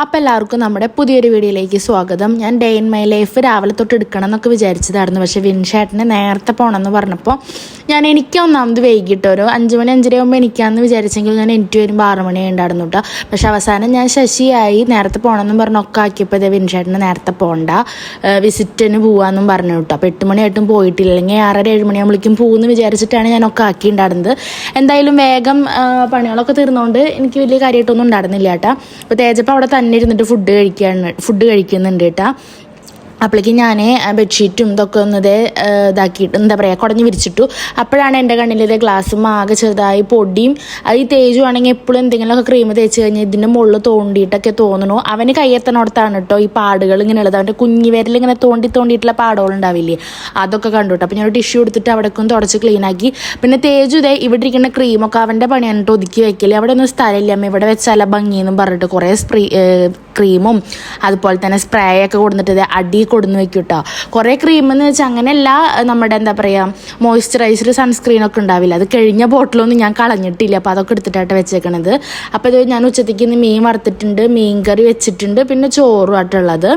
അപ്പോൾ എല്ലാവർക്കും നമ്മുടെ പുതിയൊരു വീഡിയോയിലേക്ക് സ്വാഗതം. ഞാൻ ഡേ ഇൻ മൈ ലൈഫ് രാവിലെ തൊട്ട് എടുക്കണം എന്നൊക്കെ വിചാരിച്ചതായിരുന്നു. പക്ഷേ വിൻഷേട്ടന് നേരത്തെ പോകണമെന്ന് പറഞ്ഞപ്പോൾ എനിക്ക് ഒന്നാമത് വൈകിട്ട് ഒരു 5 മണി 5:30 ആകുമ്പോൾ എനിക്കാന്ന് വിചാരിച്ചെങ്കിൽ ഞാൻ എനിക്ക് വരുമ്പോൾ 6 മണി ഉണ്ടായിരുന്നു കേട്ടോ. പക്ഷേ അവസാനം ഞാൻ ശശിയായി നേരത്തെ പോകണമെന്നും പറഞ്ഞൊക്കെ ആക്കിയപ്പോൾ ഇതേ വിൻഷേട്ടന് നേരത്തെ പോകണ്ട, വിസിറ്റിന് പോകാമെന്നും പറഞ്ഞു കേട്ടോ. അപ്പോൾ 8 മണിയായിട്ടും പോയിട്ടില്ല, അല്ലെങ്കിൽ 6:30 7 മണിയാകുമ്പോഴേക്കും പോകുമെന്ന് വിചാരിച്ചിട്ടാണ് ഞാനൊക്കെ ആക്കിയിട്ടുണ്ടായിരുന്നത്. എന്തായാലും വേഗം പണികളൊക്കെ തീർന്നുകൊണ്ട് എനിക്ക് വലിയ കാര്യമായിട്ടൊന്നും ഉണ്ടായിരുന്നില്ല കേട്ടോ. അപ്പോൾ തേജപ്പം അവിടെ തന്നെ ഇരുന്നിട്ട് ഫുഡ് കഴിക്കുന്നുണ്ട് കേട്ടോ. അപ്പോഴേക്കും ഞാൻ ബെഡ്ഷീറ്റും ഇതൊക്കെ ഒന്ന് ഇതാക്കിയിട്ട് എന്താ പറയുക കുടഞ്ഞ് വിരിച്ചിട്ടു. അപ്പോഴാണ് എൻ്റെ കണ്ണിൽ ഗ്ലാസ്സും ആകെ ചെറുതായി പൊടിയും. ഈ തേജു ആണെങ്കിൽ എപ്പോഴും എന്തെങ്കിലുമൊക്കെ ക്രീം തേച്ച് കഴിഞ്ഞാൽ ഇതിൻ്റെ മുകളിൽ തോണ്ടിയിട്ടൊക്കെ തോന്നണു. അവന് കയ്യെത്തണോടത്താണ് കേട്ടോ ഈ പാടുകൾ ഇങ്ങനെ ഉള്ളത്. അവൻ്റെ കുഞ്ഞി വിരൽ ഇങ്ങനെ തോണ്ടിയിട്ടുള്ള പാടുകൾ ഉണ്ടാവില്ലേ, അതൊക്കെ കണ്ടു കേട്ടോ. അപ്പോൾ ഞാൻ ടിഷ്യൂ എടുത്തിട്ട് അവിടേക്കും തുടച്ച് ക്ലീനാക്കി. പിന്നെ തേജു ഇവിടെ ഇരിക്കുന്ന ക്രീമൊക്കെ അവൻ്റെ പണിയാണ് കേട്ടോ ഒതുക്കി വെക്കല്. അവിടെ ഒന്നും സ്ഥലമില്ല, അമ്മ ഇവിടെ വെച്ചാല ഭംഗിയെന്നും പറഞ്ഞിട്ട് കുറേ ക്രീമും അതുപോലെ തന്നെ സ്പ്രേ ഒക്കെ കൊടുത്തിട്ട് അടി കൊടുന്ന് വെക്കും കേട്ടോ. കുറേ ക്രീമെന്ന് വെച്ചാൽ അങ്ങനെയല്ല, നമ്മുടെ എന്താ പറയുക മോയ്സ്ചറൈസർ സൺസ്ക്രീനൊക്കെ ഉണ്ടാവില്ല, അത് കഴിഞ്ഞ ബോട്ടിലൊന്നും ഞാൻ കളഞ്ഞിട്ടില്ല. അപ്പോൾ അതൊക്കെ എടുത്തിട്ടായിട്ട് വെച്ചേക്കണത്. അപ്പോൾ ഇത് ഞാൻ ഉച്ചത്തേക്ക് ഇന്ന് മീൻ വറുത്തിട്ടുണ്ട്, മീൻ കറി വെച്ചിട്ടുണ്ട്, പിന്നെ ചോറും ആയിട്ടുള്ളത്.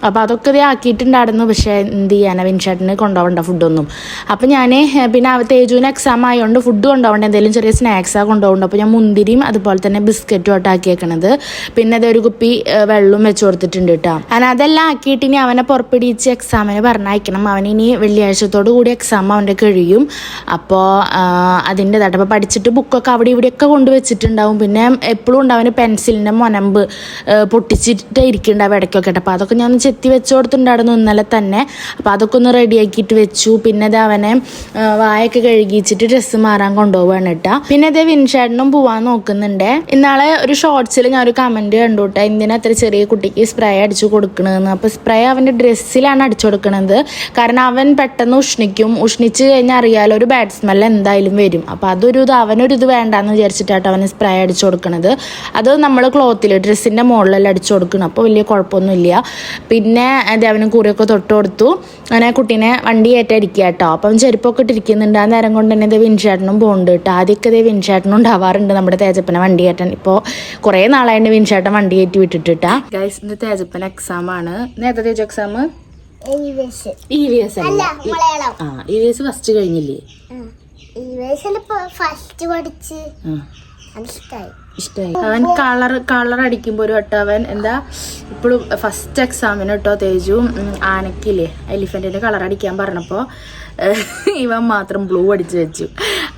അപ്പോൾ അതൊക്കെ ഇത് ആക്കിയിട്ടുണ്ടായിരുന്നു. പക്ഷേ എന്ത് ചെയ്യാനാ, വിൻഷേട്ടന് കൊണ്ടുപോകണ്ട ഫുഡൊന്നും. അപ്പോൾ ഞാൻ പിന്നെ തേജുവിന് എക്സാം ആയതുകൊണ്ട് ഫുഡ് കൊണ്ടുപോകണ്ട, എന്തെങ്കിലും ചെറിയ സ്നാക്സാണ് കൊണ്ടുപോകേണ്ടത്. അപ്പോൾ ഞാൻ മുന്തിരിയും അതുപോലെ തന്നെ ബിസ്ക്കറ്റും ആയിട്ട് ആക്കിയേക്കണത്. പിന്നെ അതൊരു കുപ്പി വെള്ളവും വെച്ച് കൊടുത്തിട്ടുണ്ട് കേട്ടോ. അതെല്ലാം ആക്കിയിട്ട് ഇനി അവനെ പുറപ്പെടിച്ച് എക്സാമിന് പറഞ്ഞയക്കണം. അവനിനി വെള്ളിയാഴ്ചത്തോടു കൂടി എക്സാം അവൻ്റെ കഴിയും. അപ്പോൾ അതിൻ്റെതായിട്ട് അപ്പോൾ പഠിച്ചിട്ട് ബുക്കൊക്കെ അവിടെ ഇവിടെയൊക്കെ കൊണ്ടുവച്ചിട്ടുണ്ടാവും. പിന്നെ എപ്പോഴും ഉണ്ട് അവന് പെൻസിലിൻ്റെ മുനമ്പ് പൊട്ടിച്ചിട്ട് ഇരിക്കുന്നുണ്ടാവും ഇടയ്ക്കൊക്കെ. അപ്പോൾ അതൊക്കെ ഞാൻ ചെത്തി വെച്ച് കൊടുത്തിട്ടുണ്ടായിരുന്നു ഇന്നലെ തന്നെ. അപ്പോൾ അതൊക്കെ ഒന്ന് റെഡിയാക്കിയിട്ട് വെച്ചു. പിന്നെ അത് അവനെ വായൊക്കെ കഴുകിച്ചിട്ട് ഡ്രസ്സ് മാറാൻ കൊണ്ടുപോവാണ് കേട്ടോ. പിന്നെ അതേ വിൻഷേട്ടനും പോവാൻ നോക്കുന്നുണ്ട്. ഇന്നാളെ ഒരു ഷോർട്സിൽ ഞാൻ ഒരു കമൻറ്റ് കണ്ടു കേട്ടോ, എന്തിനാ അത്ര ചെറിയ കുട്ടിക്ക് സ്പ്രേ അടിച്ചു കൊടുക്കണമെന്ന്. അപ്പോൾ സ്പ്രേ അവൻ്റെ ഡ്രസ്സിലാണ് അടിച്ചു കൊടുക്കണത്. കാരണം അവൻ പെട്ടെന്ന് ഉഷ്ണിച്ച് കഴിഞ്ഞാൽ അറിയാലോ ഒരു ബാഡ് സ്മെൽ എന്തായാലും വരും. അപ്പോൾ അവനൊരിത് വേണ്ടാന്ന് വിചാരിച്ചിട്ടാണ് അവന് സ്പ്രേ അടിച്ചു കൊടുക്കണത്. അത് നമ്മൾ ക്ലോത്തിൽ ഡ്രസ്സിൻ്റെ മുകളിലെല്ലാം അടിച്ചു കൊടുക്കണം. അപ്പോൾ വലിയ കുഴപ്പമൊന്നുമില്ല. പിന്നെ അവന് കുറിയൊക്കെ തൊട്ട് കൊടുത്തു. അങ്ങനെ കുട്ടീനെ വണ്ടി കയറ്റായിരിക്കുക കേട്ടോ. അപ്പം ചെരുപ്പൊക്കെ ഇട്ടിരിക്കുന്നുണ്ട്. ആ നേരം കൊണ്ട് തന്നെ വിൻഷേട്ടനും പോകുന്നുണ്ട് കേട്ടോ. ആദ്യമൊക്കെ വിൻഷേട്ടനും ഉണ്ടാവാറുണ്ട് നമ്മുടെ തേജപ്പനെ വണ്ടി കയറ്റാൻ. ഇപ്പോൾ കുറേ നാളായിട്ട് വിൻഷേട്ടൻ വണ്ടി കയറ്റി വിട്ടിട്ടാ. ഗൈസ്, ഇന്ന് തേജപ്പൻ എക്സാം ആണ്. നേരത്തെ തേജു എക്സാം EVS ഫസ്റ്റ് കഴിഞ്ഞില്ലേ? ഇഷ്ടമായി. അവൻ കളർ അടിക്കുമ്പോൾ ഒരു വട്ടം അവൻ എന്താ ഇപ്പോഴും ഫസ്റ്റ് എക്സാമിന് കേട്ടോ തേജു ആനക്കില്ലേ എലിഫന്റിന്റെ കളർ അടിക്കാൻ പറഞ്ഞപ്പോൾ ഇവൻ മാത്രം ബ്ലൂ അടിച്ചു വെച്ചു.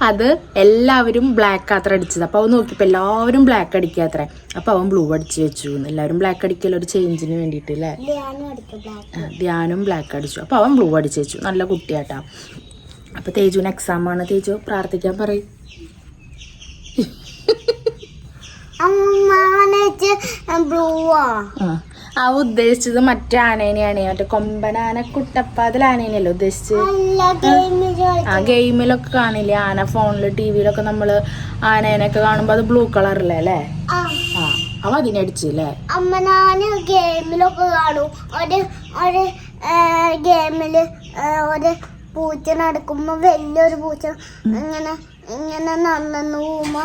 അത് എല്ലാവരും ബ്ലാക്ക് അത്ര അടിച്ചത്. അപ്പോൾ അവൻ നോക്കിയപ്പോൾ എല്ലാവരും ബ്ലാക്ക് അടിക്കുക അത്ര. അപ്പോൾ അവൻ ബ്ലൂ അടിച്ചു വെച്ചു. എല്ലാവരും ബ്ലാക്ക് അടിക്കല്ലോ ഒരു ചേഞ്ചിന് വേണ്ടിയിട്ട് അല്ലേ. ധ്യാനും ബ്ലാക്ക് അടിച്ചു. അപ്പോൾ അവൻ ബ്ലൂ അടിച്ചു വെച്ചു. നല്ല കുട്ടിയാട്ടാ. അപ്പോൾ തേജുവിന് എക്സാമാണ്. തേജു പ്രാർത്ഥിക്കാൻ പറയും. ആ ഉദ്ദേശിച്ചത് മറ്റേ ആനേനെയാണ്, മറ്റേ കൊമ്പനാന കുട്ടപ്പ അതിൽ ആനേനെയല്ലോ ഉദ്ദേശിച്ചത്. ആ ഗെയിമിലൊക്കെ കാണില്ലേ ആന, ഫോണില് ടിവിയിലൊക്കെ നമ്മള് ആനേനൊക്കെ കാണുമ്പോ അത് ബ്ലൂ കളറില്ലേ അല്ലേ? ആ അവ അതിനടിച്ചല്ലേ. അമ്മനാന് ഗെയിമിലൊക്കെ കാണും. ഒരു ഗെയിമില് ഒരു പൂച്ച നടക്കുമ്പോ വലിയൊരു പൂച്ച ഇങ്ങനെ നടന്നു പോകുമ്പോ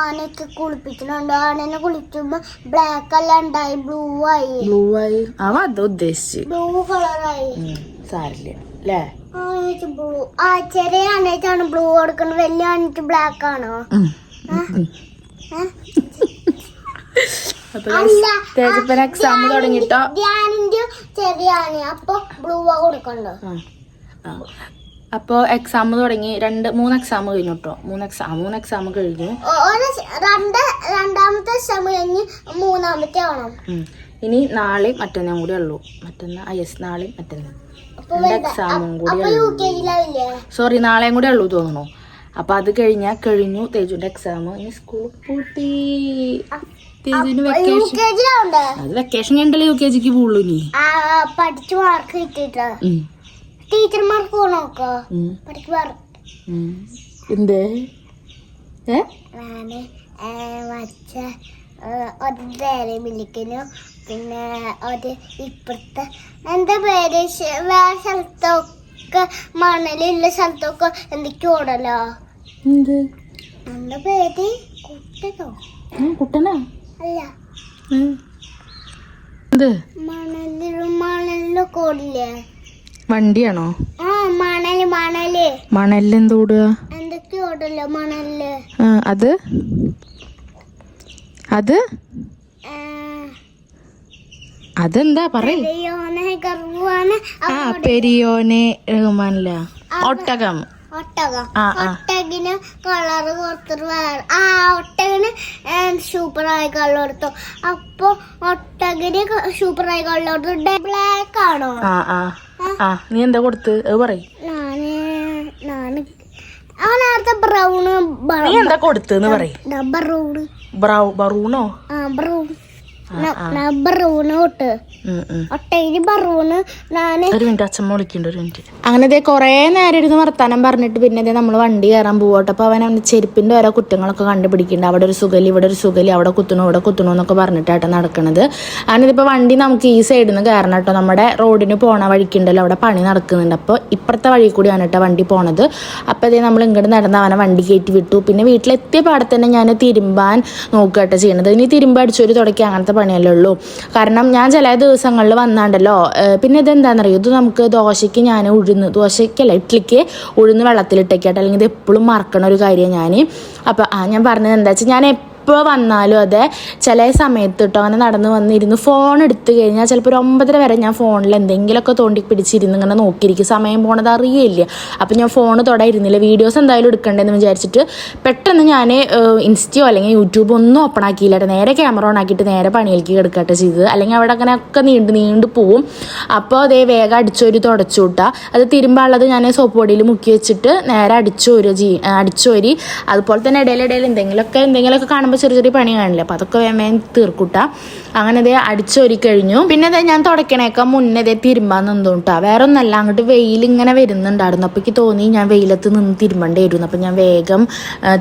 ആനയൊക്കെ കുളിപ്പിക്കുന്നുണ്ട്. ആനനെ കുളിക്കുമ്പോ ബ്ലാക്ക് അല്ല ഉണ്ടായി, ബ്ലൂ ആയി. അവ അത് ഉദ്ദേശിച്ചു ബ്ലൂ കളറായി. സാരില്ല അല്ലേ? ബ്ലൂ ചെറിയ ആനയ്ക്കാണ് ബ്ലൂ കൊടുക്കുന്നത്, വലിയ ആനയ്ക്ക് ബ്ലാക്ക് ആണോ? എക്സാം തുടങ്ങിട്ടോ. ധ്യാനിന്റെ ചെറിയ ആന അപ്പൊ ബ്ലൂ കൊടുക്കണ്ടോ? അപ്പോൾ എക്സാം തുടങ്ങി. 3 എക്സാം കഴിഞ്ഞു കേട്ടോ. 3 എക്സാം കഴിഞ്ഞു. രണ്ടാമത്തെ എക്സാം കഴിഞ്ഞ് മൂന്നാമത്തെ ആണോ? ഇനി നാളെ മറ്റന്നാൾ കൂടെ ഉള്ളൂ. നാളെ മറ്റന്നാൾ 2 എക്സാമും കൂടി. സോറി, നാളെയും കൂടെ ഉള്ളൂ തോന്നുന്നു. അപ്പോൾ അത് കഴിഞ്ഞു തേജുവിന്റെ എക്സാം. ഇനി സ്കൂൾ പൂട്ടി. തേജുവിന് വെക്കേഷൻ കണ്ടല്ലേ UKGക്ക് പോകുള്ളൂ. ഇനി പഠിച്ചു മാർക്ക് കിട്ടിട്ടോ ടീച്ചർമാർക്ക് നോക്കോ എന്തേ മില്ലിക്കിനു. പിന്നെ ഒരു ഇപ്പുറത്തെ എന്താ പേര് വേറെ സ്ഥലത്തൊക്കെ മണലുള്ള സ്ഥലത്തൊക്കെ എന്തൊക്കെയോ ഓടല്ലോ. എന്താ പേര്? കുട്ടനോ? കുട്ടനാ അല്ല എന്ത് മണലൊക്കെ ഓടില്ലേ? വണ്ടിയാണോ? ആ മണല് മണലെന്തോടുക? എന്തൊക്കെ ഓടല്ലോ മണല്. അത് അതെന്താ പറയ്. പെരിയോനെ റഹ്മാനില്ല. ഒട്ടകം. ഒട്ടകിന് കളറ് കൊടുത്തിട്ട് ഒട്ടകിന് സൂപ്പറായി കളർ കൊടുത്തു. അപ്പൊ ഒട്ടകിന് സൂപ്പറായി കളർ കൊടുത്തു. ബ്ലാക്ക് ആണോ? നീ എന്താ കൊടുത്ത് പറയ്. നേരത്തെ ബ്രൗണ്. നീ എന്താ കൊടുത്തെന്ന് പറയ്. ബറൂണോ? അങ്ങനെ കൊറേ നേരം ഇരുന്ന് വർത്താനം പറഞ്ഞിട്ട് പിന്നെ നമ്മൾ വണ്ടി കയറാൻ പോകട്ടെ. അപ്പൊ അവൻ ചെരുപ്പിന്റെ ഓരോ കുറ്റങ്ങളൊക്കെ കണ്ടുപിടിക്കുന്നുണ്ട്. അവിടെ ഒരു സുഖലി, ഇവിടെ ഒരു സുഖലി, അവിടെ കുത്തണു ഇവിടെ കുത്തണു എന്നൊക്കെ പറഞ്ഞിട്ടാണ് നടക്കണത്. അങ്ങനെതിപ്പോ വണ്ടി നമുക്ക് ഈ സൈഡിൽ നിന്ന് കയറണം കേട്ടോ. നമ്മുടെ റോഡിന് പോണ വഴിക്കുണ്ടല്ലോ, അവിടെ പണി നടക്കുന്നുണ്ട്. അപ്പോൾ ഇപ്പുറത്തെ വഴി കൂടിയാണ് കേട്ടോ വണ്ടി പോണത്. അപ്പോൾ അതേ നമ്മൾ ഇങ്ങോട്ട് നടന്ന് അവനെ വണ്ടി കയറ്റി വിട്ടു. പിന്നെ വീട്ടിലെത്തിയ പാടെ തന്നെ ഞാൻ തിരുമ്പാൻ നോക്കുകട്ടോ ചെയ്യണത്. ഇനി തിരുമ്പ് അടിച്ചൊരു തുടക്കി അങ്ങനത്തെ പണിയല്ലേ ഉള്ളൂ. കാരണം ഞാൻ ചില ദിവസങ്ങളിൽ വന്നാണ്ടല്ലോ. പിന്നെ ഇതെന്താണെന്നറിയോ, ഇത് നമുക്ക് ദോശയ്ക്ക് ഞാൻ ദോശയ്ക്കല്ല ഇഡ്ലിക്ക് ഉഴുന്ന് വെള്ളത്തിലിട്ടേക്കട്ടെ. അല്ലെങ്കിൽ ഇത് എപ്പോഴും മറക്കണ ഒരു കാര്യമാണ് ഞാൻ. അപ്പോൾ ഞാൻ പറഞ്ഞത് എന്താ വെച്ചാൽ, ഞാൻ എപ്പോൾ വന്നാലും അതെ ചില സമയത്ത് കേട്ടോ അങ്ങനെ നടന്ന് വന്നിരുന്ന് ഫോൺ എടുത്തു കഴിഞ്ഞാൽ ചിലപ്പോൾ ഒരു 9:30 വരെ ഞാൻ ഫോണിൽ എന്തെങ്കിലുമൊക്കെ തോണ്ടി പിടിച്ചിരുന്ന് ഇങ്ങനെ നോക്കിയിരിക്കും. സമയം പോണത് അറിയില്ല. അപ്പം ഞാൻ ഫോൺ തൊടായിരുന്നില്ല. വീഡിയോസ് എന്തായാലും എടുക്കണ്ടെന്ന് വിചാരിച്ചിട്ട് പെട്ടെന്ന് ഞാൻ ഇൻസ്റ്റയോ അല്ലെങ്കിൽ യൂട്യൂബ് ഒന്നും ഓപ്പൺ ആക്കിയില്ല. നേരെ ക്യാമറ ഓൺ ആക്കിയിട്ട് നേരെ പണിയിലേക്ക് കിടക്കട്ടെ ചെയ്തത്. അല്ലെങ്കിൽ അവിടെ അങ്ങനെയൊക്കെ നീണ്ടു പോവും. അപ്പോൾ അതേ വേഗം അടിച്ചോരി തുടച്ചു കൂട്ടാ. അത് തിരുമ്പാനുള്ളത് ഞാൻ സോപ്പ് പൊടിയിൽ മുക്കി വെച്ചിട്ട് നേരെ അടിച്ചോരി അതുപോലെ തന്നെ ഇടയിലിടയിൽ എന്തെങ്കിലുമൊക്കെ കാണുമ്പോൾ ചെറിയ പണി കാണില്ല. അപ്പോൾ അതൊക്കെ വേഗം തീർക്കൂട്ടാ. അങ്ങനെ അതേ അടിച്ചൊരി കഴിഞ്ഞു. പിന്നെ അതേ ഞാൻ തുടക്കണേക്കാ മുന്നേ അതേ തിരുമ്പാൻ നിന്നോട്ടാ. വേറെ ഒന്നല്ല, അങ്ങോട്ട് വെയിൽ ഇങ്ങനെ വരുന്നുണ്ടായിരുന്നു. അപ്പോൾ എനിക്ക് തോന്നി ഞാൻ വെയിലത്ത് നിന്ന് തിരുമ്പണ്ടേ വരുന്നു. അപ്പം ഞാൻ വേഗം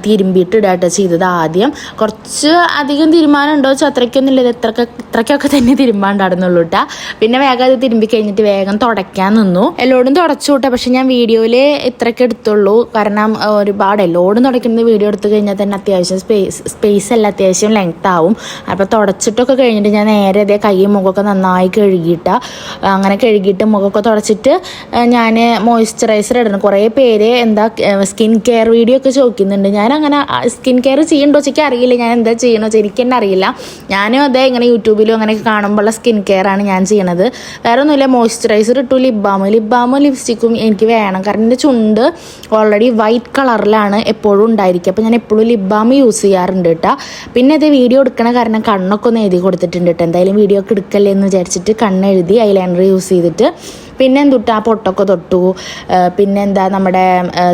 തിരുമ്പിയിട്ട് ഇടാട്ടോ ചെയ്തത്. ആദ്യം കുറച്ച് അധികം തീരുമാനമുണ്ടോ വെച്ചാൽ അത്രയ്ക്കൊന്നും ഇല്ല. ഇത്രയ്ക്കൊക്കെ തന്നെ തിരുമ്പാണ്ടായിരുന്നുള്ളൂ കേട്ടാ. പിന്നെ വേഗം അത് തിരുമ്പി കഴിഞ്ഞിട്ട് വേഗം തുടയ്ക്കാൻ നിന്നു. എല്ലോടും തുടച്ചു കൂട്ടാ. പക്ഷെ ഞാൻ വീഡിയോയിൽ ഇത്രയ്ക്ക് എടുത്തുള്ളൂ. കാരണം ഒരുപാട് എല്ലോടും തുടയ്ക്കുന്നത് വീഡിയോ എടുത്തു കഴിഞ്ഞാൽ തന്നെ അത്യാവശ്യം സ്പേസ് എല്ലാം അത്യാവശ്യം ലെങ്ത് ആവും. അപ്പോൾ തുടച്ചിട്ടൊക്കെ കഴിഞ്ഞിട്ട് ഞാൻ നേരെ അതേ കൈയും മുഖമൊക്കെ നന്നായി അങ്ങനെ കഴുകിയിട്ട് മുഖമൊക്കെ തുടച്ചിട്ട് ഞാൻ മോയ്സ്ചറൈസർ ഇടണം. കുറേ പേര് എന്താ സ്കിൻ കെയർ വീഡിയോ ഒക്കെ ചോദിക്കുന്നുണ്ട്. ഞാൻ അങ്ങനെ സ്കിൻ കെയർ ചെയ്യണ്ടോ വെച്ചാൽ അറിയില്ല. ഞാൻ എന്താ ചെയ്യണോ വെച്ചാൽ എനിക്ക് തന്നെ അറിയില്ല. ഞാനും അതേ ഇങ്ങനെ യൂട്യൂബിലും അങ്ങനെയൊക്കെ കാണുമ്പോഴുള്ള സ്കിൻ കെയർ ആണ് ഞാൻ ചെയ്യണത്. വേറെ ഒന്നുമില്ല, മോയ്സ്ചറൈസർ ഇട്ടു, ലിപ്ബാമും ലിപ്സ്റ്റിക്കും എനിക്ക് വേണം. കാരണം എൻ്റെ ചുണ്ട് ഓൾറെഡി വൈറ്റ് കളറിലാണ് എപ്പോഴും ഉണ്ടായിരിക്കും. അപ്പോൾ ഞാൻ എപ്പോഴും ലിപ്ബാം യൂസ് ചെയ്യാറുണ്ട് കേട്ടോ. പിന്നെ ഇത് വീഡിയോ എടുക്കണ കാരണം കണ്ണൊക്കെ ഒന്ന് എഴുതി കൊടുത്തിട്ടുണ്ട് കേട്ടോ. എന്തായാലും വീഡിയോ ഒക്കെ എടുക്കല്ലേ എന്ന് വിചാരിച്ചിട്ട് കണ്ണെഴുതി ഐലൈനർ യൂസ് ചെയ്തിട്ട് പിന്നെ എന്തുട്ടാ പൊട്ടൊക്കെ തൊട്ടു. പിന്നെ എന്താ നമ്മുടെ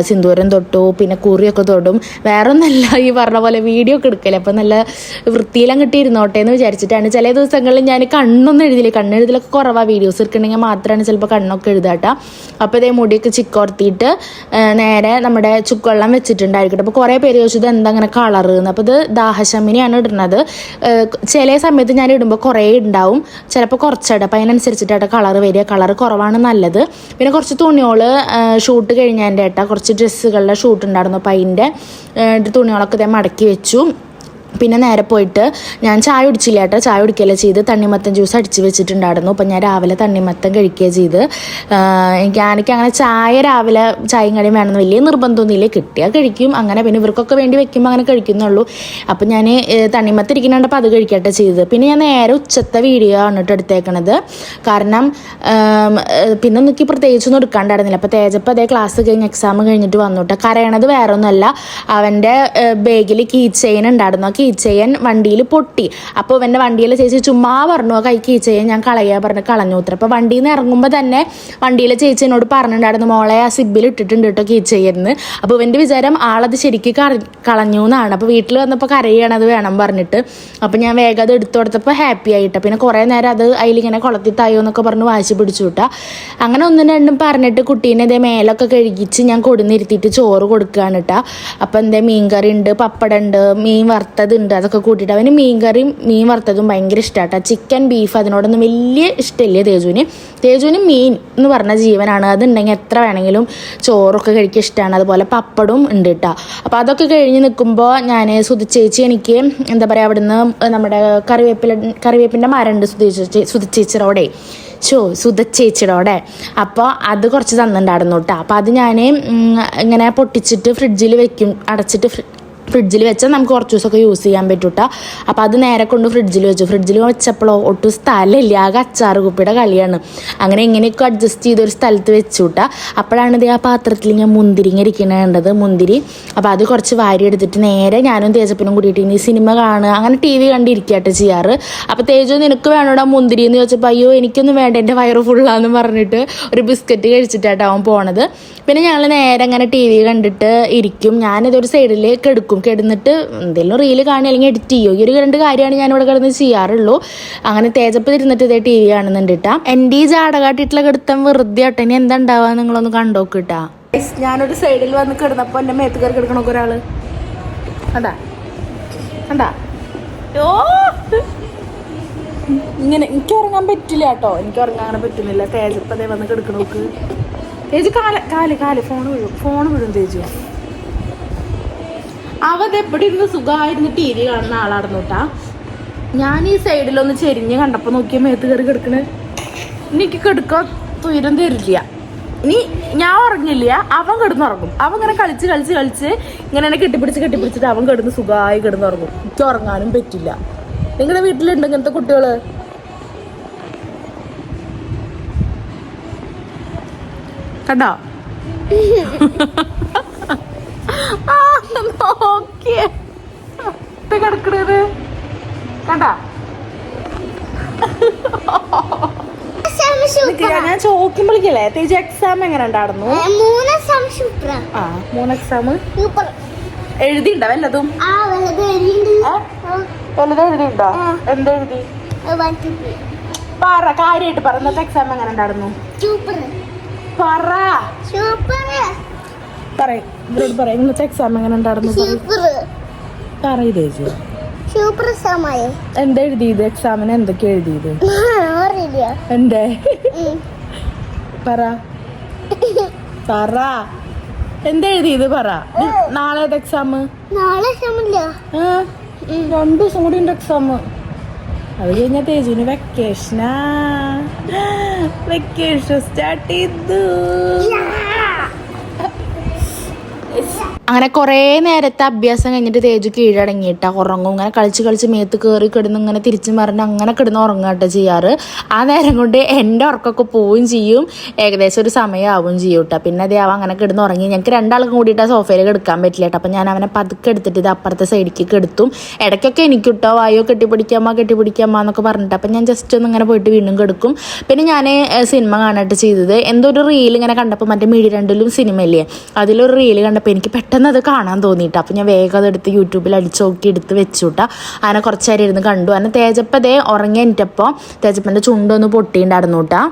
സിന്ദൂരം തൊട്ടു. പിന്നെ കുറിയൊക്കെ തൊടും. വേറെ ഒന്നല്ല, ഈ പറഞ്ഞ പോലെ വീഡിയോ ഒക്കെ എടുക്കല്ലേ. അപ്പം നല്ല വൃത്തിയിലും കിട്ടിയിരുന്നോട്ടെ എന്ന് വിചാരിച്ചിട്ടാണ്. ചില ദിവസങ്ങളിൽ ഞാൻ കണ്ണൊന്നും എഴുതില്ല. കണ്ണെഴുതിലൊക്കെ കുറവാണ്. വീഡിയോസ് എടുക്കണമെങ്കിൽ മാത്രമാണ് ചിലപ്പോൾ കണ്ണൊക്കെ എഴുതാട്ടോ. അപ്പോൾ ഇതേ മുടിയൊക്കെ ചിക്കോർത്തിയിട്ട് നേരെ നമ്മുടെ ചുക്കുവെള്ളം വെച്ചിട്ടുണ്ടായിരിക്കട്ടെ. അപ്പോൾ കുറേ പേര് ചോദിച്ചത് എന്താ അങ്ങനെ കളറുന്ന്. അപ്പോൾ ഇത് ദാഹശമിനിയാണ് ഇടുന്നത്. ചില സമയത്ത് ഞാൻ ഇടുമ്പോൾ കുറേ ഉണ്ടാവും, ചിലപ്പോൾ കുറച്ചിടും. അപ്പോൾ അതിനനുസരിച്ചിട്ടാണ് കളർ വരിക. കളർ കുറവാണ് നല്ലത്. പിന്നെ കുറച്ച് തുണികൾ ഷൂട്ട് കഴിഞ്ഞതിൻ്റെ കുറച്ച് ഡ്രസ്സുകളുടെ ഷൂട്ട് ഉണ്ടായിരുന്നു. അപ്പോൾ അതിൻ്റെ തുണികളൊക്കെ മടക്കി വെച്ചു. പിന്നെ നേരെ പോയിട്ട് ഞാൻ ചായ കുടിച്ചില്ല കേട്ടോ. ചായ കുടിക്കുകയല്ല ചെയ്ത് തണ്ണിമത്തൻ ജ്യൂസ് അടിച്ച് വെച്ചിട്ടുണ്ടായിരുന്നു. അപ്പം ഞാൻ രാവിലെ തണ്ണിമത്തൻ കഴിക്കുകയാണ് ചെയ്ത്. എനിക്ക് അങ്ങനെ ചായ രാവിലെ ചായയും കടിയും വേണമെന്ന് വലിയ നിർബന്ധമൊന്നുമില്ല. കിട്ടിയാൽ കഴിക്കും അങ്ങനെ. പിന്നെ ഇവർക്കൊക്കെ വേണ്ടി വെക്കുമ്പോൾ അങ്ങനെ കഴിക്കുന്നുള്ളൂ. അപ്പം ഞാൻ തണ്ണിമത്തൻ ഇരിക്കുന്നുണ്ടപ്പോൾ അത് കഴിക്കട്ടെ ചെയ്തത്. പിന്നെ ഞാൻ നേരെ ഉച്ചത്തെ വീഡിയോ ആണ് കേട്ടോ എടുത്തേക്കണത്. കാരണം പിന്നെ എനിക്ക് പ്രത്യേകിച്ചൊന്നും എടുക്കാണ്ടായിരുന്നില്ല. അപ്പോൾ തേജപ്പം അതേ ക്ലാസ് കഴിഞ്ഞ് എക്സാം കഴിഞ്ഞിട്ട് വന്നുട്ടോ. കരയണത് വേറെ ഒന്നുമല്ല, അവൻ്റെ ബാഗിൽ കീ ചെയിൻ ഉണ്ടായിരുന്നു. കീ ചെയിൻ വണ്ടിയിൽ പൊട്ടി. അപ്പോൾ എൻ്റെ വണ്ടിയിൽ ചേച്ചി ചുമ്മാ പറഞ്ഞു കൈ കീ ചെയിൻ ഞാൻ പറഞ്ഞ് കളഞ്ഞു ഉത്തരം. അപ്പോൾ വണ്ടിയിൽ നിന്ന് ഇറങ്ങുമ്പോൾ തന്നെ വണ്ടിയിലെ ചേച്ചി എന്നോട് പറഞ്ഞിട്ടുണ്ടായിരുന്നു, മോളെ ആ സിബിൽ ഇട്ടിട്ടുണ്ട് കേട്ടോ കീ ചെയിന്ന്. അപ്പോൾ എൻ്റെ വിചാരം ആളത് ശരിക്കും കളഞ്ഞു എന്നാണ്. അപ്പോൾ വീട്ടിൽ വന്നപ്പോൾ കരയണത് വേണം പറഞ്ഞിട്ട്. അപ്പോൾ ഞാൻ വേഗം അത് എടുത്തു കൊടുത്തപ്പോൾ ഹാപ്പി ആയിട്ടോ. പിന്നെ കുറേ നേരം അത് അതിലിങ്ങനെ കുളത്തി തായോ എന്നൊക്കെ പറഞ്ഞ് വാശി പിടിച്ചു വിട്ടാ. അങ്ങനെ ഒന്നും രണ്ടും പറഞ്ഞിട്ട് കുട്ടീനെ ഇതേ മേലൊക്കെ കഴുകിച്ച് ഞാൻ കൊടുന്നിരുത്തിയിട്ട് ചോറ് കൊടുക്കുകയാണ് കേട്ടോ. അപ്പോൾ എന്താ മീൻ കറി ഉണ്ട്, പപ്പടം ഉണ്ട്, മീൻ വറുത്തത് ഉണ്ട്, അതൊക്കെ കൂട്ടിയിട്ട് അവന് മീൻ കറിയും മീൻ വറുത്തതും ഭയങ്കര ഇഷ്ടമാട്ടോ. ചിക്കൻ ബീഫ് അതിനോടൊന്നും വലിയ ഇഷ്ടമില്ല തേജുവിന് മീൻ എന്ന് പറഞ്ഞ ജീവനാണ്. അതുണ്ടെങ്കിൽ എത്ര വേണമെങ്കിലും ചോറൊക്കെ കഴിക്കാൻ ഇഷ്ടമാണ്. അതുപോലെ പപ്പടവും ഉണ്ട് കേട്ടോ. അപ്പോൾ അതൊക്കെ കഴിഞ്ഞ് നിൽക്കുമ്പോൾ ഞാൻ സുധിച്ചേച്ചി എനിക്ക് എന്താ പറയുക അവിടുന്ന് നമ്മുടെ കറിവേപ്പിൻ്റെ മരമുണ്ട് സുധിച്ചേച്ചിയോടെ സുധച്ചേച്ചിയോടെ. അപ്പോൾ അത് കുറച്ച് തന്നിട്ടുണ്ടായിരുന്നു കേട്ടോ. അപ്പോൾ അത് ഞാൻ ഇങ്ങനെ പൊട്ടിച്ചിട്ട് ഫ്രിഡ്ജിൽ വെക്കും, അടച്ചിട്ട് ഫ്രിഡ്ജിൽ വെച്ചാൽ നമുക്ക് കുറച്ച് ദിവസമൊക്കെ യൂസ് ചെയ്യാൻ പറ്റും കേട്ടോ. അപ്പോൾ അത് നേരെ കൊണ്ട് ഫ്രിഡ്ജിൽ വെച്ചപ്പോഴോ ഒട്ടും സ്ഥലമില്ല, ആകെ അച്ചാറ് കുപ്പിയുടെ കളിയാണ്. അങ്ങനെ എങ്ങനെയൊക്കെ അഡ്ജസ്റ്റ് ചെയ്തൊരു സ്ഥലത്ത് വെച്ചു കേട്ടോ. അപ്പോഴാണ് ഇത് ആ പാത്രത്തിൽ ഞാൻ മുന്തിരിങ്ങ ഇരിക്കണേണ്ടത്, മുന്തിരി. അപ്പോൾ അത് കുറച്ച് വാരി എടുത്തിട്ട് നേരെ ഞാനും തേജപ്പനും കൂടിയിട്ട് ഇനി സിനിമ കാണുക, അങ്ങനെ TV കണ്ടിരിക്കുകയായിട്ട് ചെയ്യാറ്. അപ്പോൾ തേജു നിനക്ക് വേണോടാ മുന്തിരി എന്ന് ചോദിച്ചപ്പോൾ അയ്യോ എനിക്കൊന്നും വേണ്ട, എൻ്റെ വയറ് ഫുള്ളാന്ന് പറഞ്ഞിട്ട് ഒരു ബിസ്ക്കറ്റ് കഴിച്ചിട്ടാണ് അവൻ പോണത്. പിന്നെ ഞങ്ങൾ നേരെ അങ്ങനെ TV കണ്ടിട്ട് ഇരിക്കും. ഞാനിതൊരു സൈഡിൽ കിടന്നിട്ട് എന്തെങ്കിലും റീല് കാണുക അല്ലെങ്കിൽ എഡിറ്റ് ചെയ്യുമോ, ഈ ഒരു 2 കാര്യമാണ് ഞാനിവിടെ കിടന്ന് ചെയ്യാറുള്ളൂ. അങ്ങനെ തേജപ്പ് ഇരുന്നിട്ട് ഇതേ TV കാണുന്നുണ്ട് കേട്ടാ. എൻ്റെ ഈ ജാടകാട്ടിട്ടുള്ള കിടത്തം വെറുതെ ആട്ടെ, ഇനി എന്താ ഉണ്ടാവുക നിങ്ങളൊന്ന് കണ്ടോക്ക് കേട്ടാ. ഞാനൊരു സൈഡിൽ വന്ന് കിടന്നപ്പോൾ എൻ്റെ മേത്ത് കയറി കിടക്കണൊക്കെ ഒരാൾ കണ്ടാ ഇങ്ങനെ. എനിക്ക് ഉറങ്ങാൻ പറ്റില്ല കേട്ടോ, എനിക്ക് ഉറങ്ങാൻ പറ്റുന്നില്ല. തേജപ്പ് അതേ വന്ന് കിടക്കണോക്ക്. തേജ് കാല് ഫോൺ വീഴും തേജു. അവതെപ്പടി ഇരുന്ന് സുഖമായിരുന്നു TV കാണുന്ന ആളായിരുന്നു കേട്ടാ. ഞാൻ ഈ സൈഡിലൊന്ന് ചെരിഞ്ഞ് കണ്ടപ്പോൾ നോക്കിയാൽ മേത്ത് കയറി കിടക്കണേ. എനിക്ക് കിടക്കാൻ തുയരം തരില്ല. ഇനി ഞാൻ ഉറങ്ങില്ല, അവൻ കിടന്നുറങ്ങും. അവൻ ഇങ്ങനെ കളിച്ച് ഇങ്ങനെ കെട്ടിപ്പിടിച്ചിട്ട് അവൻ കിടന്ന് സുഖമായി കിടന്നുറങ്ങും. എനിക്ക് ഉറങ്ങാനും പറ്റില്ല. നിങ്ങളുടെ വീട്ടിലുണ്ട് ഇങ്ങനത്തെ കുട്ടികള്? കണ്ടോ നോക്കിയേ കിടക്കണത് കണ്ടാ. ഞാൻ ചോദിക്കുമ്പോഴേക്കല്ലേ തേജ് എക്സാം എങ്ങനെ ഉണ്ടായിരുന്നു? 3 എക്സാം എഴുതിണ്ടോ വല്ലതും? വല്ലതും എഴുതിണ്ടോ? എന്തെഴുതി പറ, കാര്യമായിട്ട് പറ. ഇന്നത്തെ എക്സാം എങ്ങനെ ഉണ്ടായിരുന്നു? പറയും ഇന്നത്തെ എക്സാം എങ്ങനെ ഉണ്ടായിരുന്നു? പറയൂ. എന്താ എഴുതിയത് എക്സാമിന്? എന്തൊക്കെ എഴുതിയത്? എന്തേ പറ എന്താ എഴുതിയത് പറ. നാളെ എക്സാം? 2 ദിവസം കൂടി ഉണ്ട് എക്സാം. അത് കഴിഞ്ഞാൽ തേജുവിന് വെക്കേഷൻ സ്റ്റാർട്ട് ചെയ്തു. അങ്ങനെ കുറേ നേരത്തെ അഭ്യാസം കഴിഞ്ഞിട്ട് തേജു കീഴടങ്ങിയിട്ടാ ഉറങ്ങും. ഇങ്ങനെ കളിച്ച് മേത്ത് കയറി കിടന്ന് ഇങ്ങനെ തിരിച്ചു മറിഞ്ഞ് അങ്ങനെ കിടന്ന് ഉറങ്ങാട്ടോ ചെയ്യാറ്. ആ നേരം കൊണ്ട് എൻ്റെ ഉറക്കമൊക്കെ പോവുകയും ചെയ്യും, ഏകദേശം ഒരു സമയമാവുകയും ചെയ്യും കേട്ടോ. പിന്നെ അതേ അവൻ അങ്ങനെ കിടന്ന് ഉറങ്ങി. ഞങ്ങൾക്ക് 2 ആൾക്കും കൂടിയിട്ട് ആ സോഫയിൽ കിടക്കാൻ പറ്റില്ല കേട്ടോ. അപ്പം ഞാൻ അവനെ പതുക്കെ എടുത്തിട്ട് ഇത് അപ്പുറത്തെ സൈഡിലേക്ക് കിടത്തും. ഇടയ്ക്കൊക്കെ എനിക്ക് കിട്ടോ വായോ കെട്ടിപ്പിടിക്കാമ്മ എന്നൊക്കെ പറഞ്ഞിട്ട് അപ്പം ഞാൻ ജസ്റ്റ് ഒന്ന് ഇങ്ങനെ പോയിട്ട് വീണ്ടും കിടക്കും. പിന്നെ ഞാൻ സിനിമ കാണാനായിട്ട് ചെയ്തത് എന്തോ ഒരു റീൽ ഇങ്ങനെ കണ്ടപ്പോൾ, മറ്റേ മിഴി രണ്ടിലും സിനിമയില്ലേ, അതിലൊരു റീൽ കണ്ടപ്പോൾ എനിക്ക് പെട്ടെന്ന് അത് കാണാൻ തോന്നിയിട്ട് അപ്പം ഞാൻ വേഗം അതെടുത്ത് യൂട്യൂബിൽ അടിച്ച് നോക്കി എടുത്ത് വെച്ചുട്ടാ. അങ്ങനെ കുറച്ച് നേരം ഇരുന്ന് കണ്ടു. അങ്ങനെ തേജപ്പതേ ഉറങ്ങി എനിറ്റപ്പോൾ തേജപ്പൻ്റെ ചുണ്ടൊന്ന് പൊട്ടിയിട്ടുണ്ടായിരുന്നു കേട്ടാ.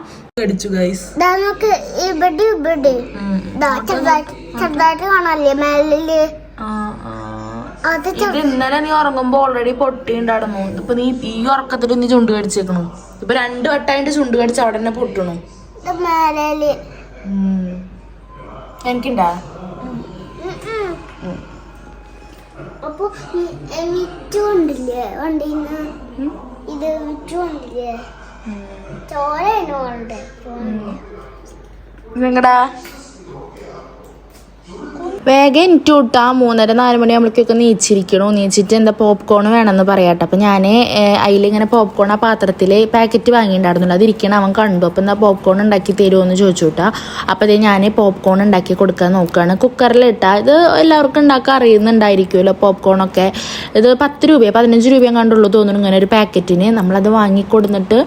ഇന്നലെ നീ ഉറങ്ങുമ്പോ ഓൾറെഡി പൊട്ടിണ്ടായിരുന്നു. ഇപ്പൊ നീ ഈ ഉറക്കത്തിൽ നീ ചുണ്ട് കടിച്ചേക്കണു. ഇപ്പൊ 2 വട്ടമായിട്ട് ചുണ്ട് കടിച്ച് അവിടെ തന്നെ പൊട്ടണു. എനിക്കുണ്ടാ? അപ്പൊ വിറ്റുകൊണ്ടില്ലേ വണ്ടിന്ന് ഇത് വിറ്റുകൊണ്ടില്ലേ ചോരണ്ട് നിങ്ങടാ വേഗം എനിക്ക് വിട്ടാ 3:30-4 മണിയാകുമ്പോഴേക്കൊക്കെ നീച്ചിട്ട് എന്താ പോപ്കോൺ വേണമെന്ന് പറയാട്ടോ. അപ്പം ഞാൻ അതിലിങ്ങനെ പോപ്കോൺ ആ പാത്രത്തിൽ പാക്കറ്റ് വാങ്ങിയിട്ടുണ്ടായിരുന്നില്ല, അതിരിക്കണം അവൻ കണ്ടു. അപ്പം എന്താ പോപ്കോൺ ഉണ്ടാക്കി തരുമോ എന്ന് ചോദിച്ചു വിട്ടാ. അപ്പം അതേ ഞാൻ പോപ്കോൺ ഉണ്ടാക്കി കൊടുക്കാൻ നോക്കുകയാണ്. കുക്കറിലിട്ടാ ഇത് എല്ലാവർക്കും ഉണ്ടാക്കാൻ അറിയുന്നുണ്ടായിരിക്കുമല്ലോ പോപ്കോണൊക്കെ. ഇത് 10 രൂപയോ 15 രൂപയോ കണ്ടുള്ളൂ തോന്നുന്നു ഇങ്ങനെ ഒരു പാക്കറ്റിന്. നമ്മളത് വാങ്ങിക്കൊടുന്നിട്ട്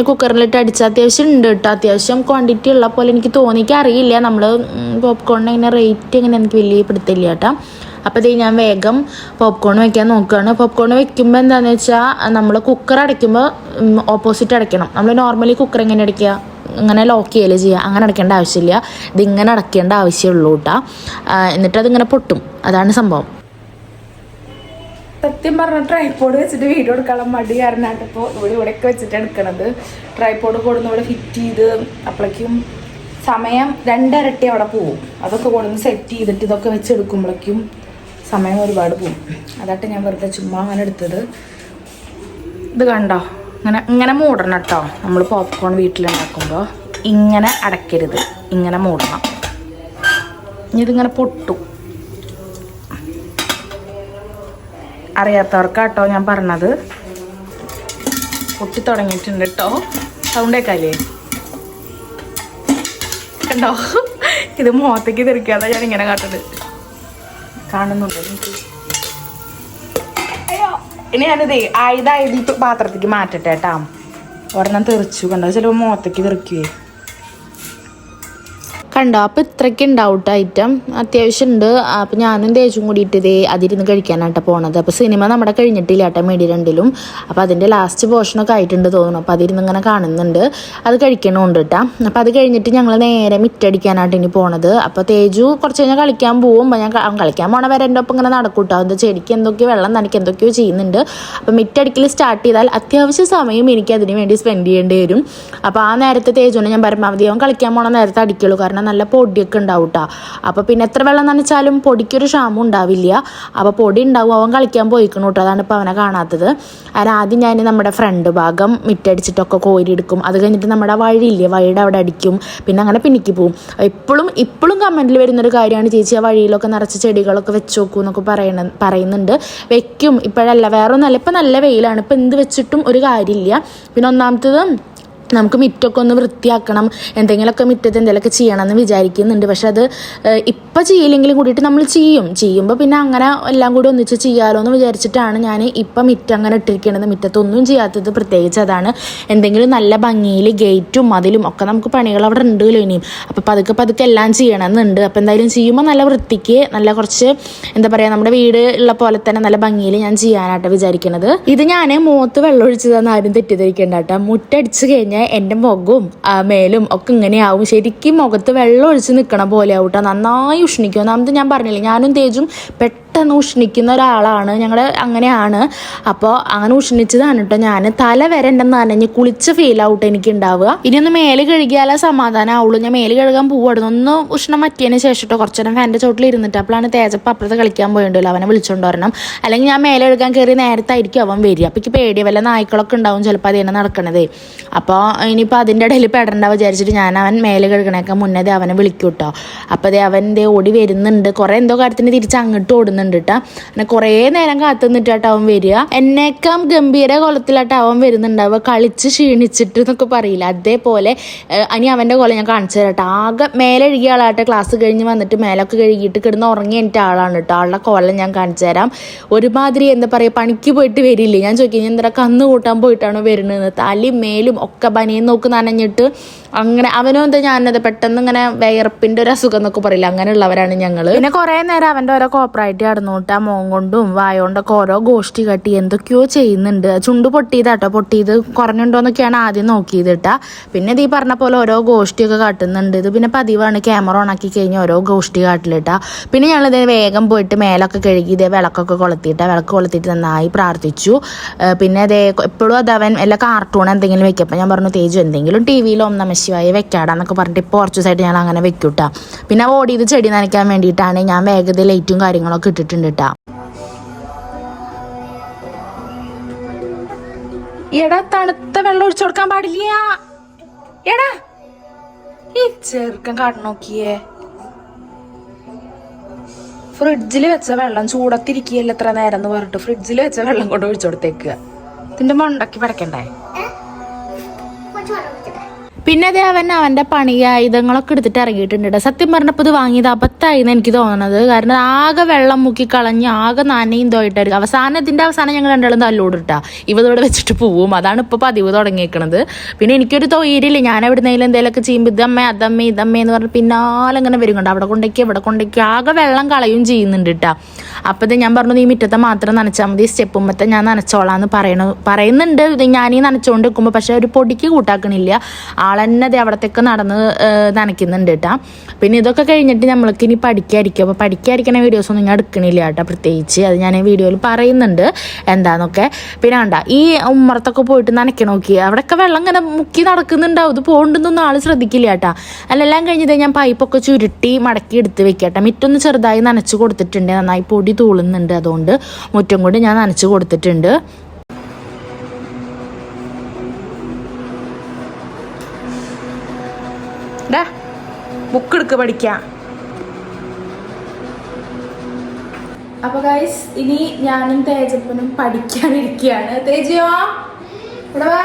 കുക്കറിലിട്ട് അടിച്ചാൽ അത്യാവശ്യം ഉണ്ട് കേട്ടോ. അത്യാവശ്യം ക്വാണ്ടിറ്റി ഉള്ള പോലെ എനിക്ക് തോന്നിക്ക് അറിയില്ല. നമ്മൾ പോപ്കോണിന് ഇങ്ങനെ റേറ്റ് ഇങ്ങനെ എനിക്ക് വലിയ പിടുത്തില്ല കേട്ടോ. അപ്പോൾ ഇത് ഞാൻ വേഗം പോപ്കോൺ വെക്കാൻ നോക്കുകയാണ്. പോപ്കോൺ വെക്കുമ്പോൾ എന്താണെന്ന് വെച്ചാൽ നമ്മൾ കുക്കർ അടയ്ക്കുമ്പോൾ ഓപ്പോസിറ്റ് അടയ്ക്കണം. നമ്മൾ നോർമലി കുക്കർ എങ്ങനെ അടയ്ക്കുക, ഇങ്ങനെ ലോക്ക് ചെയ്യല്ലേ ചെയ്യുക, അങ്ങനെ അടയ്ക്കേണ്ട ആവശ്യമില്ല. ഇതിങ്ങനെ അടയ്ക്കേണ്ട ആവശ്യമുള്ളൂ കേട്ടോ. എന്നിട്ട് അതിങ്ങനെ പൊട്ടും, അതാണ് സംഭവം. സത്യം പറഞ്ഞാൽ ട്രൈപോഡ് വെച്ചിട്ട് വീഡിയോ എടുക്കാനുള്ള മടി കാരണമാണ് ഇപ്പോൾ ഇവിടെയൊക്കെ വെച്ചിട്ട് എടുക്കണത്. ട്രൈപോഡ് കൊടുന്ന് ഇവിടെ ഫിറ്റ് ചെയ്ത് അപ്പോഴേക്കും സമയം 2 ഇരട്ടി അവിടെ പോവും. അതൊക്കെ കൊണ്ടുവന്ന് സെറ്റ് ചെയ്തിട്ട് ഇതൊക്കെ വെച്ചെടുക്കുമ്പോഴേക്കും സമയം ഒരുപാട് പോവും. അതായിട്ട് ഞാൻ വെറുതെ ചുമ്മാ അങ്ങനെ എടുത്തത്. ഇത് കണ്ടോ, ഇങ്ങനെ മൂടണം കേട്ടോ. നമ്മൾ പോപ്കോൺ വീട്ടിലുണ്ടാക്കുമ്പോൾ ഇങ്ങനെ അടയ്ക്കരുത്, ഇങ്ങനെ മൂടണം. ഇനി ഇതിങ്ങനെ പൊട്ടും. അറിയാത്തവർക്കാട്ടോ ഞാൻ പറഞ്ഞത്. പൊട്ടി തുടങ്ങിയിട്ടുണ്ട് കേട്ടോ. സൗണ്ട് കേൾക്കാല്ലേ? കണ്ടോ, ഇത് മുഖത്തേക്ക് തെറിക്കാതെ ഞാൻ ഇങ്ങനെ കാട്ടത് കാണുന്നുണ്ടോ എനിക്ക്? ഇനി ഞാനിത് ആയുധ പാത്രത്തേക്ക് മാറ്റട്ടെ കേട്ടാ. ഒരെണ്ണം തെറിച്ചു കണ്ടോ, ചിലപ്പോൾ മുഖത്തേക്ക് തെറിക്കുവേ. കണ്ടോ, അപ്പോൾ ഇത്രയ്ക്ക് ഉണ്ടാവും ഐറ്റം. അത്യാവശ്യം ഉണ്ട്. അപ്പോൾ ഞാനും തേച്ചും കൂടിയിട്ട് ഇതേ അതിരുന്ന് കഴിക്കാനായിട്ട് പോണത്. അപ്പോൾ സിനിമ നമ്മുടെ കഴിഞ്ഞിട്ടില്ല കേട്ടോ, മെഡി 2-ലും. അപ്പോൾ അതിൻ്റെ ലാസ്റ്റ് പോർഷനൊക്കെ ആയിട്ടുണ്ട് തോന്നുന്നു. അപ്പോൾ അതിരുന്ന് ഇങ്ങനെ കാണുന്നുണ്ട്. അത് കഴിക്കണമുണ്ട് കേട്ടോ. അപ്പോൾ അത് കഴിഞ്ഞിട്ട് ഞങ്ങൾ നേരെ മിറ്റടിക്കാനായിട്ട് ഇനി പോണത്. അപ്പോൾ തേജു കുറച്ച് കഴിഞ്ഞാൽ കളിക്കാൻ പോവും. ഞാൻ കളിക്കാൻ പോണ വരെ എൻ്റെ ഒപ്പം ഇങ്ങനെ നടക്കും കേട്ടോ. എന്താ ചെടിക്ക് എന്തൊക്കെയോ വെള്ളം നനയ്ക്ക് എന്തൊക്കെയോ ചെയ്യുന്നുണ്ട്. അപ്പോൾ മിറ്റടിക്കൽ സ്റ്റാർട്ട് ചെയ്താൽ അത്യാവശ്യം സമയം എനിക്ക് അതിന് വേണ്ടി സ്പെൻഡ് ചെയ്യേണ്ടി വരും. അപ്പോൾ ആ നേരത്തെ തേജുവിനെ ഞാൻ പരമാവധി അവൻ കളിക്കാൻ പോണ നേരത്തെ അടിക്കുള്ളൂ. കാരണം നല്ല പൊടിയൊക്കെ ഉണ്ടാവും കേട്ടോ. അപ്പോൾ പിന്നെ എത്ര വെള്ളം നനച്ചാലും പൊടിക്കൊരു ക്ഷാമം ഉണ്ടാവില്ല. അപ്പോൾ പൊടി ഉണ്ടാവും. അവൻ കളിക്കാൻ പോയിക്കണം കേട്ടോ. അതാണ് ഇപ്പോൾ അവനെ കാണാത്തത്. ആദ്യം ഞാൻ നമ്മുടെ ഫ്രണ്ട് ഭാഗം മിറ്റടിച്ചിട്ടൊക്കെ കോരിയെടുക്കും. അത് കഴിഞ്ഞിട്ട് നമ്മുടെ വഴിയില്ലേ, വഴിയുടെ അവിടെ അടിക്കും. പിന്നെ അങ്ങനെ പിന്നിക്ക് പോവും. ഇപ്പോഴും കമൻറ്റിൽ വരുന്നൊരു കാര്യമാണ്, ചേച്ചി ആ വഴിയിലൊക്കെ നിറച്ച് ചെടികളൊക്കെ വെച്ച് നോക്കൂ എന്നൊക്കെ പറയുന്നുണ്ട്. വെക്കും. ഇപ്പോഴല്ല, വേറെ ഒന്നല്ല. ഇപ്പം നല്ല വെയിലാണ്. ഇപ്പം എന്ത് വെച്ചിട്ടും ഒരു കാര്യമില്ല. പിന്നെ ഒന്നാമത്തത് നമുക്ക് മിറ്റൊക്കെ ഒന്ന് വൃത്തിയാക്കണം, എന്തെങ്കിലുമൊക്കെ മിറ്റത്ത് എന്തെങ്കിലുമൊക്കെ ചെയ്യണമെന്ന് വിചാരിക്കുന്നുണ്ട്. പക്ഷെ അത് ഇപ്പം ചെയ്യില്ലെങ്കിലും കൂടിയിട്ട് നമ്മൾ ചെയ്യുമ്പോൾ പിന്നെ അങ്ങനെ എല്ലാം കൂടി ഒന്നിച്ച് ചെയ്യാമല്ലോ എന്ന് വിചാരിച്ചിട്ടാണ് ഞാൻ ഇപ്പം മിറ്റം അങ്ങനെ ഇട്ടിരിക്കുന്നത്. മിറ്റത്തൊന്നും ചെയ്യാത്തത് പ്രത്യേകിച്ച് അതാണ്. എന്തെങ്കിലും നല്ല ഭംഗിയിൽ ഗേറ്റും മതിലും ഒക്കെ നമുക്ക് പണികൾ അവിടെ ഉണ്ടല്ലോ ഇനിയും. അപ്പോൾ പതുക്കെ എല്ലാം ചെയ്യണമെന്നുണ്ട്. അപ്പോൾ എന്തായാലും ചെയ്യുമ്പോൾ നല്ല വൃത്തിക്ക് നല്ല കുറച്ച് എന്താ പറയുക, നമ്മുടെ വീട് ഉള്ള പോലെ തന്നെ നല്ല ഭംഗിയിൽ ഞാൻ ചെയ്യാനായിട്ട് വിചാരിക്കുന്നത്. ഇത് ഞാൻ മുഖത്ത് വെള്ളം ഒഴിച്ചതെന്ന് ആരും തെറ്റിദ്ധരിക്കേണ്ട കേട്ടോ. മുറ്റടിച്ച് കഴിഞ്ഞാൽ എൻ്റെ മുഖവും മേലും ഒക്കെ ഇങ്ങനെയാവും. ശരിക്കും മുഖത്ത് വെള്ളം ഒഴിച്ച് നിൽക്കണ പോലെ ആവട്ടെ. നന്നായി ഉഷ്ണിക്കും. ഒന്നാമത് ഞാൻ പറഞ്ഞില്ലേ, ഞാനും തേജും പെട്ടെന്ന് ഉഷ്ണിക്കുന്ന ഒരാളാണ്. ഞങ്ങൾ അങ്ങനെയാണ്. അപ്പോൾ അങ്ങനെ ഉഷ്ണിച്ചതാണ് കേട്ടോ. ഞാൻ തല വരെ എൻ്റെ നനഞ്ഞ് കുളിച്ച് ഫീൽ ആവട്ടെ എനിക്ക് ഉണ്ടാവുക. ഇനിയൊന്ന് മേല് കഴുകിയാലേ സമാധാനം ആവുള്ളൂ. ഞാൻ മേല് കഴുകാൻ പോവായിരുന്നു. ഒന്ന് ഉഷ്ണം മറ്റിയതിന് ശേഷം കേട്ടോ. കുറച്ചു നേരം ഫാൻ്റെ ചോട്ടിൽ ഇരുന്നിട്ട് അപ്പോഴാണ് തേജപ്പം അപ്പുറത്ത് കളിക്കാൻ പോയിട്ടുണ്ടല്ലോ, അവനെ വിളിച്ചുകൊണ്ട് വരണം. അല്ലെങ്കിൽ ഞാൻ മേലെ കഴുകാൻ കയറി നേരത്തായിരിക്കും അവൻ വരിക. അപ്പോൾ എനിക്ക് പേടി, വല്ല നായ്ക്കളൊക്കെ ഉണ്ടാവും ചിലപ്പോൾ അത് തന്നെ നടക്കണതേ. അപ്പോൾ ഇനിയിപ്പോൾ അതിൻ്റെ ഇടയിൽ പെടണ്ട വിചാരിച്ചിട്ട് ഞാൻ അവൻ മേലെ കഴുകണേക്കാൻ മുന്നേ അവനെ വിളിക്കും കേട്ടോ. അപ്പോൾ അവൻ ഓടി വരുന്നുണ്ട്. കുറേ എന്തോ കാര്യത്തിന് തിരിച്ച് അങ്ങോട്ട് ഓടുന്നുണ്ട് കേട്ടോ. അങ്ങനെ കുറേ നേരം കാത്തു നിന്നിട്ടാട്ടോ അവൻ വരിക. എന്നേക്കാം ഗംഭീര കൊലത്തിലായിട്ട് അവൻ വരുന്നുണ്ടാവുക, കളിച്ച് ക്ഷീണിച്ചിട്ട് എന്നൊക്കെ പറയില്ല അതേപോലെ. ഇനി അവൻ്റെ കൊല ഞാൻ കാണിച്ചു തരാം കേട്ടോ. ആകെ മേലെ കഴുകിയ ആളാട്ടെ, ക്ലാസ് കഴിഞ്ഞ് വന്നിട്ട് മേലൊക്കെ കഴുകിയിട്ട് കിടന്ന് ഉറങ്ങി എൻ്റെ ആളാണ് കേട്ടോ. ആളുടെ കൊല ഞാൻ കാണിച്ചു തരാം. ഒരുമാതിരി എന്താ പറയുക, പണിക്ക് പോയിട്ട് വരില്ലേ. ഞാൻ ചോദിക്കും എന്താ കന്ന് കൂട്ടാൻ പോയിട്ടാണോ വരുന്നത്. തലയും മേലും ഒക്കെ ബനിയൻ നോക്ക് നനഞ്ഞിട്ട് അങ്ങനെ. അവനും എന്താ ഞാനത് പെട്ടെന്ന് ഇങ്ങനെ വിയർപ്പിൻ്റെ ഒരു അസുഖം എന്നൊക്കെ പറയില്ല, അങ്ങനെയുള്ളവരാണ് ഞങ്ങൾ. പിന്നെ കുറേ നേരം അവൻ്റെ ഓരോ കോപ്പറായിട്ട് നടന്നോട്ട് മോൻ കൊണ്ടും വായോണ്ടൊക്കെ ഓരോ ഗോഷ്ടി കട്ടി എന്തൊക്കെയോ ചെയ്യുന്നുണ്ട്. ചുണ്ട് പൊട്ടിയതാട്ടോ. പൊട്ടിയത് കുറഞ്ഞുണ്ടോന്നൊക്കെയാണ് ആദ്യം നോക്കിയത് കേട്ടാ. പിന്നെ ഈ പറഞ്ഞ പോലെ ഓരോ ഗോഷ്ടിയൊക്കെ കാട്ടുന്നുണ്ട്. ഇത് പിന്നെ പതിവാണ്, ക്യാമറ ഓണാക്കി കഴിഞ്ഞാൽ ഓരോ ഗോഷ്ടി കാട്ടിലിട്ടാ. പിന്നെ ഞങ്ങളിത് വേഗം പോയിട്ട് മേലൊക്കെ കഴുകി ഇതേ വിളക്കൊക്കെ കൊളുത്തിയിട്ട് നന്നായി പ്രാർത്ഥിച്ചു. പിന്നെ അതേ എപ്പോഴും അത് അവൻ എല്ലാ കാർട്ടൂൺ എന്തെങ്കിലും വെക്കും. അപ്പം ഞാൻ പറഞ്ഞു തേജു എന്തെങ്കിലും TV-യിൽ ഓം നമഃ ശിവായ വെക്കാടാന്നൊക്കെ പറഞ്ഞിട്ട് ഇപ്പോൾ കുറച്ച് ദിവസമായിട്ട് ഞാൻ അങ്ങനെ വെക്കൂട്ടാ. പിന്നെ ഓടിയത് ചെടി നനയ്ക്കാൻ വേണ്ടിയിട്ടാണ് ഞാൻ വേഗത ലൈറ്റും കാര്യങ്ങളൊക്കെ ഇട്ടിട്ടുണ്ട് കേട്ടാ. എടാ തണുത്ത വെള്ളം ഒഴിച്ചു കൊടുക്കാൻ പാടില്ല. എടാ ഈ ചെറുക്കൻ കാട്ടു നോക്കിയേ, ഫ്രിഡ്ജിൽ വെച്ച വെള്ളം ചൂടത്തിരിക്കുകയല്ല എത്ര നേരം എന്ന് പറഞ്ഞിട്ട് ഫ്രിഡ്ജിൽ വെച്ച വെള്ളം കൊണ്ട് ഒഴിച്ചു കൊടുത്തേക്കുക. ഇതിന്റെ മണ്ടക്കി പടക്കണ്ടേ? പിന്നെ അതേ അവൻ്റെ പണിയായുധങ്ങളൊക്കെ എടുത്തിട്ട് ഇറങ്ങിയിട്ടുണ്ട്. സത്യം പറഞ്ഞപ്പോൾ ഇത് വാങ്ങിയത് അബദ്ധമായിന്ന് എനിക്ക് തോന്നുന്നത്. കാരണം ആകെ വെള്ളം മുക്കി കളഞ്ഞ് ആകെ നനയും തോയിട്ടായിരിക്കും. അവസാനം ഞങ്ങൾ രണ്ടാളും തല്ലോടിട്ടാ ഇവതോടെ വെച്ചിട്ട് പോവും. അതാണ് ഇപ്പോൾ പതിവ് തുടങ്ങിയേക്കണത്. പിന്നെ എനിക്കൊരു തൊയിരില്ല. ഞാൻ എവിടുന്നെങ്കിലും എന്തെങ്കിലുമൊക്കെ ചെയ്യുമ്പോൾ ഇതമ്മേ എന്ന് പറഞ്ഞ് പിന്നാലെ അങ്ങനെ വരും കൊണ്ട് അവിടെ കൊണ്ടേക്ക് ആകെ വെള്ളം കളയും ചെയ്യുന്നുണ്ട് കേട്ടാ. അപ്പോൾ ഇത് ഞാൻ പറഞ്ഞു നീ മുറ്റത്തെ മാത്രം നനച്ചാൽ മതി, സ്റ്റെപ്പുമ്പത്തെ ഞാൻ നനച്ചോളാന്ന് പറയുന്നുണ്ട്. ഞാൻ ഈ നനച്ചുകൊണ്ട് നിൽക്കുമ്പോൾ പക്ഷെ ഒരു പൊടിക്ക് കൂട്ടാക്കണില്ല. ആളെന്നെ അത് അവിടത്തേക്ക് നടന്ന് നനയ്ക്കുന്നുണ്ട് കേട്ടാ. പിന്നെ ഇതൊക്കെ കഴിഞ്ഞിട്ട് നമ്മൾക്ക് ഇനി പഠിക്കാതിരിക്കും. അപ്പോൾ പഠിക്കാതിരിക്കുന്ന വീഡിയോസൊന്നും ഞാൻ എടുക്കണില്ല കേട്ടോ, പ്രത്യേകിച്ച് അത് ഞാൻ ഈ വീഡിയോയിൽ പറയുന്നുണ്ട് എന്താന്നൊക്കെ. പിന്നെ വേണ്ട ഈ ഉമ്മറത്തൊക്കെ പോയിട്ട് നനയ്ക്കണ നോക്കി, അവിടെയൊക്കെ വെള്ളം ഇങ്ങനെ മുക്കി നടക്കുന്നുണ്ടാവും. ഇത് പോകണ്ടെന്നൊന്നും ആൾ ശ്രദ്ധിക്കില്ല കേട്ടാ. അല്ലെല്ലാം കഴിഞ്ഞത് ഞാൻ പൈപ്പൊക്കെ ചുരുട്ടി മടക്കി എടുത്ത് വെക്കട്ടെ. മുറ്റൊന്ന് ചെറുതായി നനച്ച് കൊടുത്തിട്ടുണ്ട്, നന്നായി പൊടി തൂളുന്നുണ്ട്, അതുകൊണ്ട് മുറ്റം കൊണ്ട് ഞാൻ നനച്ച് കൊടുത്തിട്ടുണ്ട്. ബുക്ക് എടുക്ക് പഠിക്കാം. അപ്പൊ ഗൈസ് ഇനി ഞാനും തേജപ്പനും പഠിക്കാനിരിക്കുകയാണ്. തേജയോ ഇവിടെ വാ.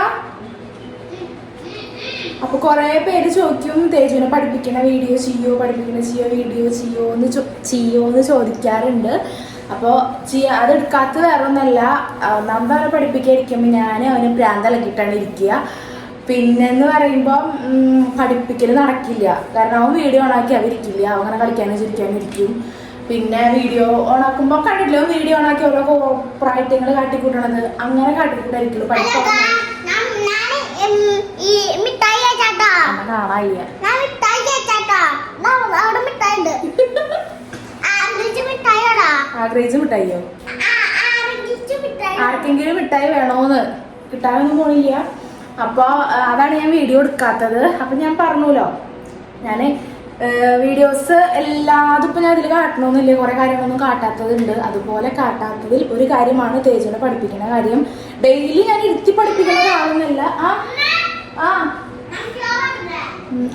അപ്പൊ കുറെ പേര് ചോദിക്കും തേജുവിനെ പഠിപ്പിക്കണ വീഡിയോ ചെയ്യോ വീഡിയോ എന്ന് ചോദിക്കാറുണ്ട്. അപ്പോൾ അതെടുക്കാത്ത വേറെ ഒന്നല്ല, ഒന്നാമത് അവനെ പഠിപ്പിക്കാതിരിക്കുമ്പോൾ ഞാൻ അവന് ഭ്രാന്തലക്കിയിട്ടാണ് ഇരിക്കുക. പിന്നെന്ന് പറയുമ്പോൾ പഠിപ്പിക്കൽ നടക്കില്ല, കാരണം അവൻ വീഡിയോ ഓണാക്കി അവരിക്കില്ല, അങ്ങനെ കളിക്കാനും ചിരിക്കാനും ഇരിക്കും. പിന്നെ വീഡിയോ ഓണാക്കുമ്പോൾ കണ്ടില്ലോ, വീഡിയോ ഓണാക്കി ഓരോ കോപ്രായിട്ടങ്ങൾ കാട്ടിക്കൂട്ടണത്, അങ്ങനെ കാട്ടിക്കൂട്ടായിരിക്കുള്ളൂ. ആഗ്രഹിച്ച മിഠായിയോ? ആർക്കെങ്കിലും മിഠായി വേണോന്ന് കിട്ടാനൊന്നും പോണില്ല. അപ്പോൾ അതാണ് ഞാൻ വീഡിയോ എടുക്കാത്തത്. അപ്പം ഞാൻ പറഞ്ഞല്ലോ, ഞാൻ വീഡിയോസ് എല്ലാതും ഇപ്പം ഞാൻ ഇതിൽ കാട്ടണമെന്നില്ല, കുറേ കാര്യങ്ങളൊന്നും കാട്ടാത്തതുണ്ട്. അതുപോലെ കാട്ടാത്തതിൽ ഒരു കാര്യമാണ് തേജുവിനെ പഠിപ്പിക്കുന്ന കാര്യം. ഡെയിലി ഞാൻ ഇരുത്തി പഠിപ്പിക്കുന്ന ഒരാളൊന്നുമല്ല.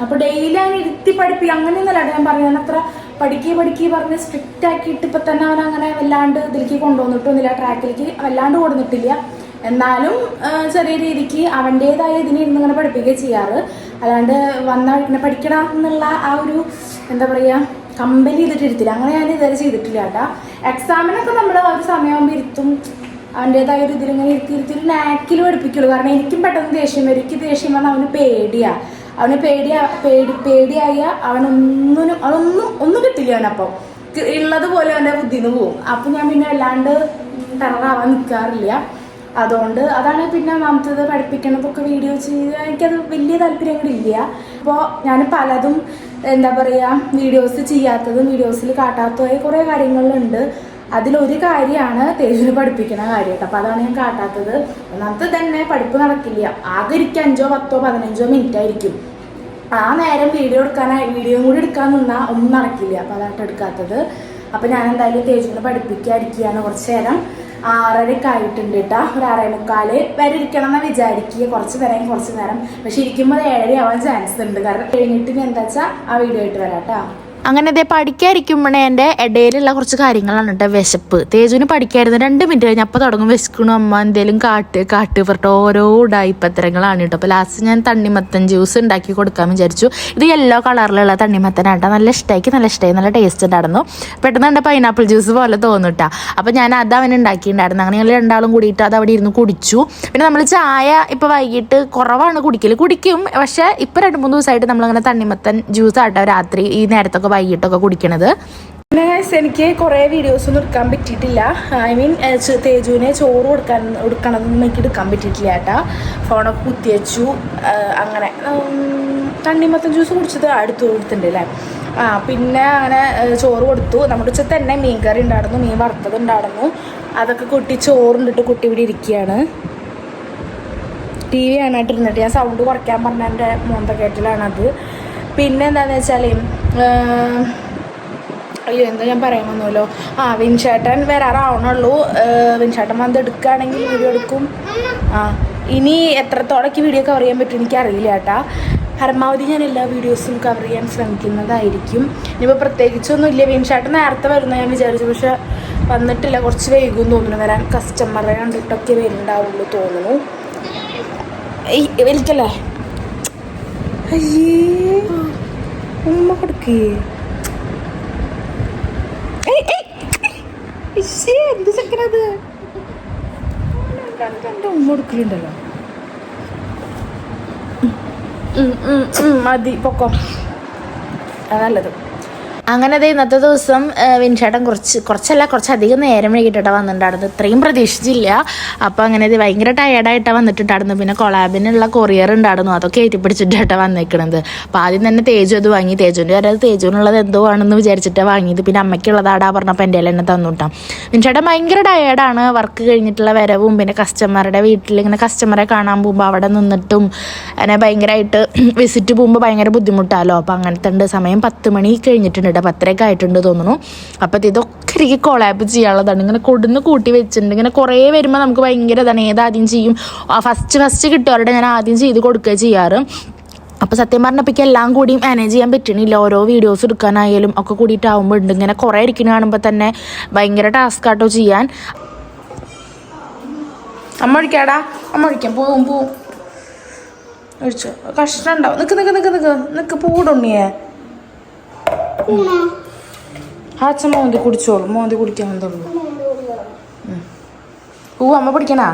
അപ്പോൾ ഡെയിലി ഞാൻ ഇരുത്തി പഠിപ്പിക്കുക അങ്ങനെയൊന്നുമല്ല ഞാൻ പറയാൻ. അത്ര പഠിക്കുക പറഞ്ഞ് സ്ട്രിക്റ്റ് ആക്കിയിട്ട് ഇപ്പം തന്നെ അവൻ അങ്ങനെ വല്ലാണ്ട് ഇതിലേക്ക് കൊണ്ടുവന്നിട്ടൊന്നുമില്ല, ട്രാക്കിലേക്ക് വല്ലാണ്ട് കൊടുത്തിട്ടില്ല. എന്നാലും ചെറിയ രീതിക്ക് അവൻ്റേതായ ഇതിനിരുന്ന് ഇങ്ങനെ പഠിപ്പിക്കുക ചെയ്യാറ്. അല്ലാണ്ട് വന്ന പഠിക്കണം എന്നുള്ള ആ ഒരു എന്താ പറയുക കമ്പനി ചെയ്തിട്ടിരുത്തില്ല, അങ്ങനെ ഞാൻ ഇതുവരെ ചെയ്തിട്ടില്ല കേട്ടോ. എക്സാമിനൊക്കെ നമ്മൾ ആ ഒരു സമയമാകുമ്പോൾ ഇരുത്തും, അവൻ്റേതായ ഒരു ഇതിലിങ്ങനെ ഇരുത്തി ഒരു നാക്കിൽ പഠിപ്പിക്കുള്ളൂ. കാരണം എനിക്കും പെട്ടെന്ന് ദേഷ്യം വരും. എനിക്ക് ദേഷ്യം വന്നാൽ അവന് പേടിയായ അവനൊന്നും കിട്ടില്ല. അവനപ്പം ഉള്ളതുപോലെ അവൻ്റെ ബുദ്ധിന്ന് പോകും. അപ്പം ഞാൻ പിന്നെ വല്ലാണ്ട് ടെററാവാൻ നിൽക്കാറില്ല. അതുകൊണ്ട് അതാണ് പിന്നെ ഒന്നാമത്തത് പഠിപ്പിക്കണതൊക്കെ വീഡിയോ ചെയ്ത് എനിക്കത് വലിയ താല്പര്യങ്ങളില്ല. അപ്പോൾ ഞാൻ പലതും എന്താ പറയുക വീഡിയോസ് ചെയ്യാത്തതും വീഡിയോസിൽ കാട്ടാത്തതായ കുറേ കാര്യങ്ങളുണ്ട്. അതിലൊരു കാര്യമാണ് തേജുവിനെ പഠിപ്പിക്കുന്ന കാര്യം കേട്ടോ. അപ്പോൾ അതാണ് ഞാൻ കാട്ടാത്തത്. ഒന്നാമത്തെ തന്നെ പഠിപ്പ് നടക്കില്ല, ആകെ ഇരിക്കും 5, 10, 15 മിനിറ്റ് ആയിരിക്കും. ആ നേരം വീഡിയോ കൂടി എടുക്കാൻ നിന്നാൽ ഒന്നും നടക്കില്ല. അപ്പോൾ അതായിട്ട് എടുക്കാത്തത്. അപ്പോൾ ഞാൻ എന്തായാലും തേജുവിനെ പഠിപ്പിക്കാതിരിക്കുകയാണ്. കുറച്ച് നേരം 6:30 ആയിട്ടുണ്ട് കേട്ടോ. ഒരു 6:45 വരെ ഇരിക്കണം എന്ന് വിചാരിക്കുക, കുറച്ച് നേരം. പക്ഷെ ഇരിക്കുമ്പോൾ 7:30 ആവാൻ ചാൻസ് ഉണ്ട്. കാരണം കഴിഞ്ഞിട്ട് എന്താ വെച്ചാൽ ആ വീഡിയോ ആയിട്ട് വരാം കേട്ടോ. അങ്ങനെ ഇതേ പഠിക്കാതിരിക്കുമ്പോഴേ എൻ്റെ ഇടയിലുള്ള കുറച്ച് കാര്യങ്ങളാണ് കേട്ടോ. വിശപ്പ്. തേജുവിന് പഠിക്കായിരുന്നു 2 മിനിറ്റ് കഴിഞ്ഞ് അപ്പോൾ തുടങ്ങും വിശക്കണു അമ്മ എന്തേലും കാട്ട് പറഞ്ഞിട്ട് ഓരോ ഉടായിപ്പത്തരങ്ങളാണ് കേട്ടോ. അപ്പോൾ ലാസ്റ്റ് ഞാൻ തണ്ണിമത്തൻ ജ്യൂസ് ഉണ്ടാക്കി കൊടുക്കാൻ വിചാരിച്ചു. ഇത് യെല്ലോ കളറിലുള്ള തണ്ണിമത്തനാട്ടോ. നല്ല ഇഷ്ടമായി, നല്ല ടേസ്റ്റ് ഉണ്ടായിരുന്നു. പെട്ടെന്ന് എൻ്റെ പൈനാപ്പിൾ ജ്യൂസ് പോലെ തോന്നിട്ടാ. അപ്പോൾ ഞാൻ അത് അവന് ഉണ്ടാക്കിയിട്ടുണ്ടായിരുന്നു. അങ്ങനെ ഞങ്ങൾ രണ്ടാളും കൂടിയിട്ട് അത് അവിടെ ഇരുന്ന് കുടിച്ചു. പിന്നെ നമ്മൾ ചായ ഇപ്പോൾ വൈകിട്ട് കുറവാണ് കുടിക്കും. പക്ഷേ ഇപ്പോൾ 2-3 ദിവസമായിട്ട് നമ്മളങ്ങനെ തണ്ണിമത്തൻ ജ്യൂസ് ആട്ടോ രാത്രി ഈ നേരത്തൊക്കെ വൈകിട്ടൊക്കെ കുടിക്കണത്. പിന്നെ എനിക്ക് കുറേ വീഡിയോസൊന്നും എടുക്കാൻ പറ്റിയിട്ടില്ല. തേജുവിനെ ചോറ് കൊടുക്കണതൊന്നും എനിക്ക് എടുക്കാൻ പറ്റിയിട്ടില്ല കേട്ടാ. ഫോണൊക്കെ കുത്തിവെച്ചു. അങ്ങനെ തണ്ണിമത്തൻ ജ്യൂസ് കുടിച്ചത് അടുത്ത് കൊടുത്തിട്ടുണ്ട് അല്ലേ. പിന്നെ അങ്ങനെ ചോറ് കൊടുത്തു. നമ്മുടെ ഉച്ച തന്നെ മീൻ കറി ഉണ്ടായിരുന്നു, മീൻ വറുത്തത് ഉണ്ടായിരുന്നു. അതൊക്കെ കുട്ടി ചോറുണ്ടിട്ട് കുട്ടി ഇവിടെ ഇരിക്കുകയാണ്. TV കാണാനായിട്ടിരുന്നിട്ട് ഞാൻ സൗണ്ട് കുറയ്ക്കാൻ പറഞ്ഞ എൻ്റെ മോന്തക്കേറ്റിലാണത്. പിന്നെ എന്താണെന്ന് വെച്ചാൽ എന്താ ഞാൻ പറയാൻ വന്നല്ലോ, വിൻചേട്ടൻ വരാറാവണുള്ളൂ. വിൻചേട്ടൻ വന്ന് എടുക്കുകയാണെങ്കിൽ വീഡിയോ എടുക്കും. ഇനി എത്രത്തോളൊക്കെ വീഡിയോ കവർ ചെയ്യാൻ പറ്റും എനിക്കറിയില്ല കേട്ടാ. പരമാവധി ഞാൻ എല്ലാ വീഡിയോസും കവർ ചെയ്യാൻ ശ്രമിക്കുന്നതായിരിക്കും. ഇനിയിപ്പോൾ പ്രത്യേകിച്ചൊന്നും ഇല്ല. വിൻചേട്ടൻ നേരത്തെ വരുന്ന ഞാൻ വിചാരിച്ചു, പക്ഷെ വന്നിട്ടില്ല. കുറച്ച് വൈകും തോന്നുന്നു വരാൻ. കസ്റ്റമറെ കണ്ടിട്ടൊക്കെ വരുന്നുണ്ടാവുള്ളൂ തോന്നുന്നു. വലിക്കല്ലേ അയ്യേ ഉമ്മ കൊടുക്കേ. എന്ത് ചെക്കനത് എൻ്റെ ഉമ്മ കൊടുക്കലുണ്ടല്ലോ. മതി പൊക്കോ, നല്ലത്. അങ്ങനെ അത് ഇന്നത്തെ ദിവസം വിൻചേട്ടൻ കുറച്ചധികം നേരം വൈകിട്ടാണ് വന്നിട്ടുണ്ടായിരുന്നു. ഇത്രയും പ്രതീക്ഷിച്ചില്ല. അപ്പോൾ അങ്ങനെ ഇത് ഭയങ്കര ടയേർഡായിട്ടാണ് വന്നിട്ടുണ്ടായിരുന്നു. പിന്നെ കൊളാബിനുള്ള കൊറിയർ ഉണ്ടായിരുന്നു, അതൊക്കെ ഏറ്റിപ്പിടിച്ചിട്ടാണ് വന്നിരിക്കുന്നത്. അപ്പോൾ ആദ്യം തന്നെ തേജു അത് വാങ്ങി. തേജുവിൻ്റെ വരെ തേജുവിനുള്ളത് എന്തോ ആണെന്ന് വിചാരിച്ചിട്ടാണ് വാങ്ങിയത്. പിന്നെ അമ്മയ്ക്കുള്ളതാടാ പറഞ്ഞപ്പോൾ എൻ്റെ എന്നെ തന്നുട്ടാം. വിൻചേട്ടൻ ഭയങ്കര ടയേർഡാണ്. വർക്ക് കഴിഞ്ഞിട്ടുള്ള വരവും പിന്നെ കസ്റ്റമറുടെ വീട്ടിൽ ഇങ്ങനെ കസ്റ്റമറെ കാണാൻ പോകുമ്പോൾ അവിടെ നിന്നിട്ടും അങ്ങനെ ഭയങ്കരമായിട്ട് വിസിറ്റ് പോകുമ്പോൾ ഭയങ്കര ബുദ്ധിമുട്ടാലോ. അപ്പോൾ അങ്ങനത്തെ ഉണ്ട്. സമയം 10 മണി കഴിഞ്ഞിട്ടുണ്ട്, 10:30 ആയിട്ടുണ്ട് തോന്നുന്നു. അപ്പോൾ ഇതൊക്കെ എനിക്ക് കൊളാബ് ചെയ്യാനുള്ളതാണ്. ഇങ്ങനെ കൊടുന്ന് കൂട്ടി വെച്ചിട്ടുണ്ട്. ഇങ്ങനെ കുറേ വരുമ്പോൾ നമുക്ക് ഭയങ്കര ഇതാണ്, ഏതാദ്യം ചെയ്യും. ഫസ്റ്റ് കിട്ടുമവരുടെ ഞാൻ ആദ്യം ചെയ്ത് കൊടുക്കുക ചെയ്യാറ്. അപ്പോൾ സത്യം പറഞ്ഞപ്പോൾ എല്ലാം കൂടി മാനേജ് ചെയ്യാൻ പറ്റണില്ല. ഓരോ വീഡിയോസ് എടുക്കാനായാലും ഒക്കെ കൂടിയിട്ടാവുമ്പോൾ ഉണ്ട് ഇങ്ങനെ കുറേ ഇരിക്കുന്ന കാണുമ്പോൾ തന്നെ ഭയങ്കര ടാസ്ക് ആട്ടോ ചെയ്യാൻ. അമ്മ ഒഴിക്കാടാ, അമ്മ ഒഴിക്കാം. പോവും ഒഴിച്ചു. കഷ്ണം ഉണ്ടാവും. നിക്ക് പൂടുണ്ണിയേ. അച്ഛൻ മോന്തി കുടിച്ചോളൂ. മോന്തി കുടിക്കാൻ എന്തോളൂ. അമ്മ പിടിക്കണാ?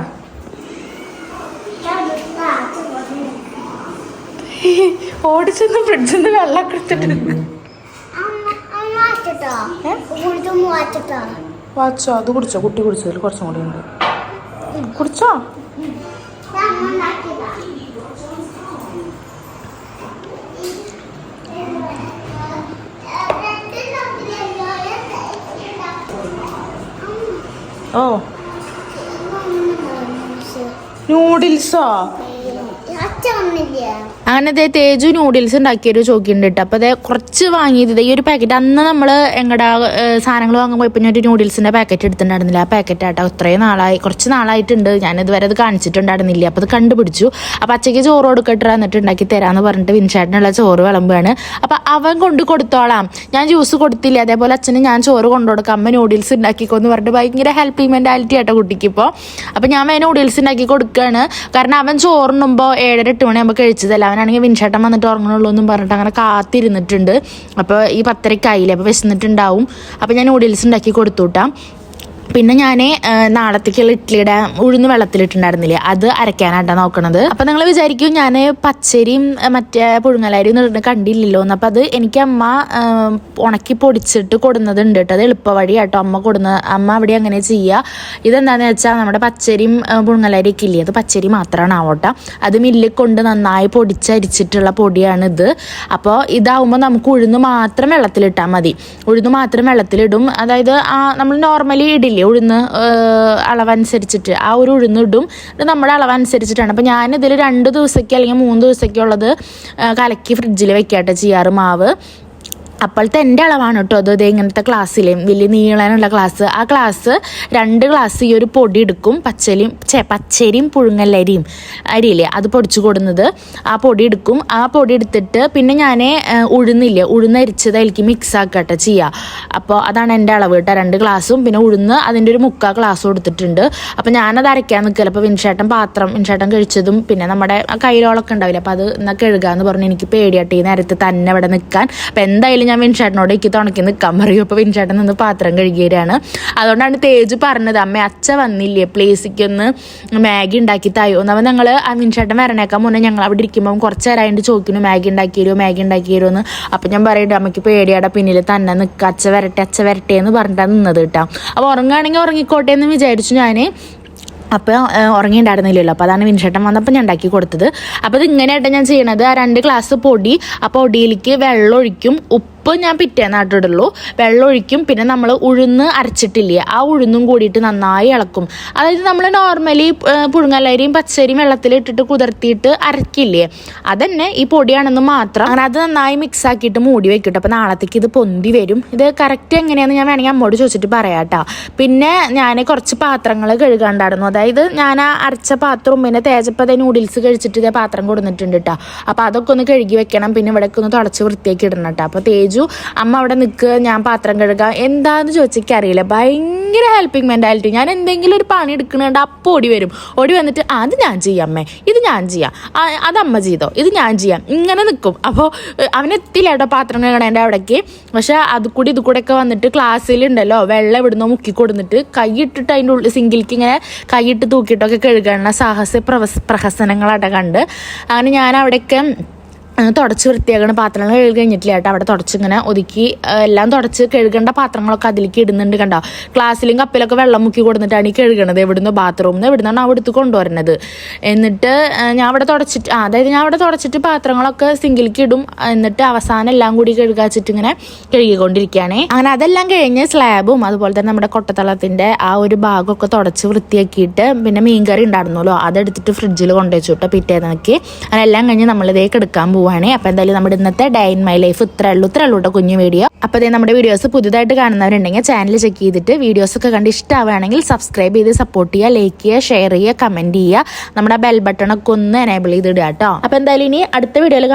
ഓടിച്ചെന്ന് ഫ്രിഡ്ജിൽ നിന്ന് വെള്ളം എടുത്തിട്ട് വാച്ചോ. അത് കുടിച്ചോ? കുട്ടി കുടിച്ചതിൽ കുറച്ചും കൂടി ഉണ്ട്. കുടിച്ചോ? ഓ നൂഡിൽസോ? അങ്ങനെ തേജു നൂഡിൽസ് ഉണ്ടാക്കിയൊരു ചോക്കിയുണ്ട് കേട്ടോ. അപ്പോൾ അതേ കുറച്ച് വാങ്ങിയത് ഈ ഒരു പാക്കറ്റ്. അന്ന് നമ്മൾ എങ്ങടെ സാധനങ്ങൾ വാങ്ങാൻ പോയപ്പോൾ ഞാൻ ഒരു നൂഡിൽസിൻ്റെ പാക്കറ്റ് എടുത്തിട്ടുണ്ടായിരുന്നില്ല. ആ പാക്കറ്റ് ആട്ടോ കുറച്ച് നാളായിട്ടുണ്ട്. ഞാനിതുവരെ അത് കാണിച്ചിട്ടുണ്ടായിരുന്നില്ല. അപ്പോൾ അത് കണ്ടുപിടിച്ചു. അപ്പോൾ അച്ഛയ്ക്ക് ചോറ് കൊടുക്കട്ടെ എന്നിട്ട് ഉണ്ടാക്കി തരാമെന്ന് പറഞ്ഞിട്ട് വിൻചേട്ടനുള്ള ചോറ് വിളമ്പുകയാണ്. അപ്പോൾ അവൻ കൊണ്ട് കൊടുത്തോളാം, ഞാൻ ജ്യൂസ് കൊടുത്തില്ല. അതേപോലെ അച്ഛന് ഞാൻ ചോറ് കൊണ്ടുകൊടുക്കാം, അമ്മ നൂഡിൽസ് ഉണ്ടാക്കിക്കോന്ന് പറഞ്ഞിട്ട് ഭയങ്കര ഹെൽപ്പിംഗ് മെൻറ്റാലിറ്റി ആട്ടോ കുട്ടിക്കിപ്പോൾ. അപ്പോൾ ഞാൻ നൂഡിൽസ് ഉണ്ടാക്കി കൊടുക്കുകയാണ്. കാരണം അവൻ ചോറുണ്ണുമ്പോൾ 7-8 മണിയാകുമ്പോൾ കഴിച്ചതല്ല. അവനാണെങ്കിൽ വിൻചേട്ടൻ വന്നിട്ട് ഉറങ്ങണുള്ളൂ എന്നും പറഞ്ഞിട്ട് അങ്ങനെ കാത്തിരുന്നിട്ടുണ്ട്. അപ്പോൾ ഈ 10:30 ആയില്ലേ, അപ്പോൾ വിശന്നിട്ടുണ്ടാവും. അപ്പോൾ ഞാൻ നൂഡിൽസ് ഉണ്ടാക്കി കൊടുത്തുവിട്ടാം. പിന്നെ ഞാൻ നാളത്തേക്കുള്ള ഇഡ്ഡലിയുടെ ഉഴുന്ന് വെള്ളത്തിലിട്ടുണ്ടായിരുന്നില്ലേ, അത് അരയ്ക്കാനായിട്ടാണ് നോക്കണത്. അപ്പം നിങ്ങൾ വിചാരിക്കും ഞാൻ പച്ചരിയും മറ്റേ പുഴുങ്ങലരിയും ഇടുന്ന കണ്ടില്ലല്ലോ എന്ന്. അപ്പം അത് എനിക്ക് അമ്മ ഉണക്കി പൊടിച്ചിട്ട് കൊടുന്നതുണ്ട് കേട്ടോ. അത് എളുപ്പവഴി കേട്ടോ അമ്മ അവിടെ അങ്ങനെ ചെയ്യുക. ഇതെന്താണെന്ന് വെച്ചാൽ നമ്മുടെ പച്ചരിയും പുഴുങ്ങലരിയൊക്കെ ഇല്ലേ, അത് പച്ചരി മാത്രമാണ് ആവട്ടെ. അത് മില്ലിൽ കൊണ്ട് നന്നായി പൊടിച്ചരിച്ചിട്ടുള്ള പൊടിയാണിത്. അപ്പോൾ ഇതാവുമ്പോൾ നമുക്ക് ഉഴുന്ന് മാത്രം വെള്ളത്തിലിട്ടാൽ മതി. ഉഴുന്ന് മാത്രം വെള്ളത്തിലിടും. അതായത് നമ്മൾ നോർമലി ഇടില്ല ഉഴുന്ന് അളവനുസരിച്ചിട്ട് ആ ഒരു ഉഴുന്നിടും. ഇത് നമ്മുടെ അളവനുസരിച്ചിട്ടാണ്. അപ്പോൾ ഞാനിതിൽ 2 ദിവസത്തേക്ക് അല്ലെങ്കിൽ 3 ദിവസത്തേക്ക് ഉള്ളത് കലക്കി ഫ്രിഡ്ജിൽ വെക്കാട്ടെ ചെയ്യാറ് മാവ്. അപ്പോഴത്തെ എൻ്റെ അളവാണ് കേട്ടോ അത്. ഇങ്ങനത്തെ ഗ്ലാസ്സിലെ വലിയ നീളനുള്ള ഗ്ലാസ്, ആ ഗ്ലാസ് 2 ഗ്ലാസ് ഈ ഒരു പൊടി എടുക്കും. പച്ചരിയും പുഴുങ്ങലരിയും അരിയില്ലേ, അത് പൊടിച്ചു കൊടുക്കുന്നത്. ആ പൊടി എടുക്കും. ആ പൊടി എടുത്തിട്ട് പിന്നെ ഞാൻ ഉഴുന്നരിച്ചത് അതിലേക്ക് മിക്സ് ആക്കട്ടെ ചെയ്യുക. അപ്പോൾ അതാണ് എൻ്റെ അളവ് കേട്ടോ. 2 ഗ്ലാസും പിന്നെ ഉഴുന്ന് അതിൻ്റെ ഒരു 3/4 ഗ്ലാസ്സും എടുത്തിട്ടുണ്ട്. അപ്പോൾ ഞാനത് അരയ്ക്കാൻ നിൽക്കില്ല. അപ്പോൾ വിൻചേട്ടൻ കഴിച്ചതും പിന്നെ നമ്മുടെ കയ്യിലോളൊക്കെ ഉണ്ടാവില്ല, അപ്പോൾ അത് എന്നാൽ കഴുകാമെന്ന് പറഞ്ഞ് എനിക്ക് പേടിയാട്ടെ ഈ നേരത്ത് തന്നെ ഇവിടെ നിൽക്കാൻ. അപ്പോൾ എന്തായാലും ഞാൻ വിൻചേട്ടനോട് എനിക്ക് തുണക്കി നിൽക്കാൻ പറയും. അപ്പോൾ വിൻചേട്ടൻ നിന്ന് പാത്രം കഴുകിയവരാണ്. അതുകൊണ്ടാണ് തേജു പറഞ്ഞത്, അമ്മ അച്ഛ വന്നില്ലേ പ്ലേസിക്ക് ഒന്ന് മാഗി ഉണ്ടാക്കി തായോ എന്ന്. അപ്പോൾ ഞങ്ങൾ ആ വിൻചേട്ടൻ വരണേക്കാൻ മുന്നേ ഞങ്ങൾ അവിടെ ഇരിക്കുമ്പോൾ കുറച്ച് നേരമായിട്ട് ചോദിക്കുന്നു മാഗി ഉണ്ടാക്കി തരുമോ എന്ന്. അപ്പോൾ ഞാൻ പറയട്ടെ അമ്മയ്ക്ക് പേടിയാടെ പിന്നിൽ തന്നെ നിൽക്കുക, അച്ഛ വരട്ടെ എന്ന് പറഞ്ഞിട്ടാണ് നിന്നത് കേട്ടോ. അപ്പോൾ ഉറങ്ങുകയാണെങ്കിൽ ഉറങ്ങിക്കോട്ടെ എന്ന് വിചാരിച്ചു ഞാൻ. അപ്പോൾ ഉറങ്ങിയിട്ടുണ്ടായിരുന്നില്ലല്ലോ. അപ്പോൾ അതാണ് വിൻചേട്ടൻ വന്നപ്പോൾ ഞാൻ ഉണ്ടാക്കി കൊടുത്തത്. അപ്പോൾ ഇത് ഇങ്ങനെയായിട്ട് ഞാൻ ചെയ്യണത്, ആ 2 ഗ്ലാസ് പൊടി, ആ പൊടിയിലേക്ക് വെള്ളം ഒഴിക്കും. ഉപ്പ് ഞാൻ പിറ്റേന്നായിട്ടിടുള്ളൂ. വെള്ളം ഒഴിക്കും. പിന്നെ നമ്മൾ ഉഴുന്ന് അരച്ചിട്ടില്ലേ, ആ ഉഴുന്നും കൂടിയിട്ട് നന്നായി ഇളക്കും. അതായത് നമ്മൾ നോർമലി പുഴുങ്ങലരിയും പച്ചരിയും വെള്ളത്തിലിട്ടിട്ട് കുതിർത്തിയിട്ട് അരക്കില്ലേ, അതന്നെ ഈ പൊടിയാണെന്ന് മാത്രം. അങ്ങനെ അത് നന്നായി മിക്സ് ആക്കിയിട്ട് മൂടി വെക്കട്ടെ. അപ്പോൾ നാളത്തേക്ക് ഇത് പൊന്തി വരും. ഇത് കറക്റ്റ് എങ്ങനെയാണെന്ന് ഞാൻ വേണമെങ്കിൽ അമ്മോട് ചോദിച്ചിട്ട് പറയാം കേട്ടോ. പിന്നെ ഞാൻ കുറച്ച് പാത്രങ്ങൾ കഴുകാണ്ടായിരുന്നു. അതായത് ഞാൻ ആ അരച്ച പാത്രവും പിന്നെ തേജപ്പത നൂഡിൽസ് കഴിച്ചിട്ട് ഇതേ പാത്രം കൊടുത്തിട്ടുണ്ട് കേട്ടോ. അപ്പോൾ അതൊക്കെ ഒന്ന് കഴുകി വെക്കണം. പിന്നെ ഇവിടേക്ക് ഒന്ന് തുടച്ച് വൃത്തിയാക്കി ഇടണം കേട്ടോ. അപ്പോൾ തേജു അമ്മ അവിടെ നിൽക്കുക, ഞാൻ പാത്രം കഴുകാം എന്താന്ന് ചോദിച്ചേക്ക് അറിയില്ല. ഭയങ്കര ഹെൽപ്പിംഗ് മെൻറ്റാലിറ്റി. ഞാൻ എന്തെങ്കിലും ഒരു പണി എടുക്കുന്നുണ്ട് അപ്പോൾ ഓടി വന്നിട്ട് അത് ഞാൻ ചെയ്യാം അമ്മേ, ഇത് ഞാൻ ചെയ്യാം, അതമ്മ ചെയ്തോ, ഇത് ഞാൻ ചെയ്യാം, ഇങ്ങനെ നിൽക്കും. അപ്പോൾ അവനെത്തില്ല കേട്ടോ പാത്രം കഴുകണേൻ്റെ അവിടേക്ക്. പക്ഷെ ഇത് കൂടെ ഒക്കെ വന്നിട്ട് ക്ലാസ്സിലുണ്ടല്ലോ വെള്ളം ഇവിടുന്ന് മുക്കി കൊടുത്തിട്ട് കൈയിട്ടിട്ട് അതിൻ്റെ ഉള്ളിൽ സിങ്കിലേക്ക് ഇങ്ങനെ കൈയിട്ട് തൂക്കിയിട്ടൊക്കെ കഴുകാനുള്ള പ്രഹസനങ്ങളാട്ടോ കണ്ട്. അങ്ങനെ ഞാൻ അവിടെയൊക്കെ തുടച്ച് വൃത്തിയാക്കണ പാത്രങ്ങൾ കഴുകി കഴിഞ്ഞിട്ടില്ല കേട്ടോ. അവിടെ തുടച്ചിങ്ങനെ ഒതുക്കി എല്ലാം തുടച്ച് കഴുകേണ്ട പാത്രങ്ങളൊക്കെ അതിലേക്ക് ഇടുന്നുണ്ട് കണ്ടോ. ക്ലാസ്സിലും കപ്പിലൊക്കെ വെള്ളം മുക്കി കൊടുത്തിട്ടാണ് ഈ കഴുകണത്. എവിടുന്ന് ബാത്റൂമിൽ നിന്ന് എവിടുന്നാണ് അവിടെ എടുത്ത് കൊണ്ടുവരുന്നത്. എന്നിട്ട് ഞാൻ അവിടെ തുടച്ചിട്ട് അതായത് ഞാൻ അവിടെ തുടച്ചിട്ട് പാത്രങ്ങളൊക്കെ സിങ്കിലേക്ക് ഇടും. എന്നിട്ട് അവസാനം എല്ലാം കൂടി കഴുകാച്ചിട്ട് ഇങ്ങനെ കഴുകിക്കൊണ്ടിരിക്കുകയാണേ. അങ്ങനെ അതെല്ലാം കഴിഞ്ഞ് സ്ലാബും അതുപോലെ തന്നെ നമ്മുടെ കൊട്ടത്തളത്തിൻ്റെ ആ ഒരു ഭാഗമൊക്കെ തുടച്ച് വൃത്തിയാക്കിയിട്ട് പിന്നെ മീൻകറി ഉണ്ടായിരുന്നല്ലോ അതെടുത്തിട്ട് ഫ്രിഡ്ജിൽ കൊണ്ടുവച്ചു കേട്ടോ പിറ്റേന്നൊക്കെ. അങ്ങനെ എല്ലാം കഴിഞ്ഞ് നമ്മളിതേക്ക് എടുക്കാൻ പോവാണ്. അപ്പോൾ എന്തായാലും നമ്മുടെ ഇന്നത്തെ ഡേ ഇൻ മൈ ലൈഫ് ഇത്രേ ഉള്ളൂ കേട്ടോ കുഞ്ഞു വീഡിയോ. അപ്പോൾ അതേ നമ്മുടെ വീഡിയോസ് പുതുതായിട്ട് കാണുന്നവരുണ്ടെങ്കിൽ ചാനൽ ചെക്ക് ചെയ്തിട്ട് വീഡിയോസൊക്കെ കണ്ട് ഇഷ്ടമാവുകയാണെങ്കിൽ സബ്സ്ക്രൈബ് ചെയ്ത് സപ്പോർട്ട് ചെയ്യുക, ലൈക്ക് ചെയ്യുക, ഷെയർ ചെയ്യുക, കമൻറ്റ് ചെയ്യുക. നമ്മുടെ ബെൽ ബട്ടണൊക്കെ ഒന്ന് എനേബിൾ ചെയ്തിടുക കേട്ടോ. അപ്പോൾ എന്തായാലും ഇനി അടുത്ത വീഡിയോയിൽ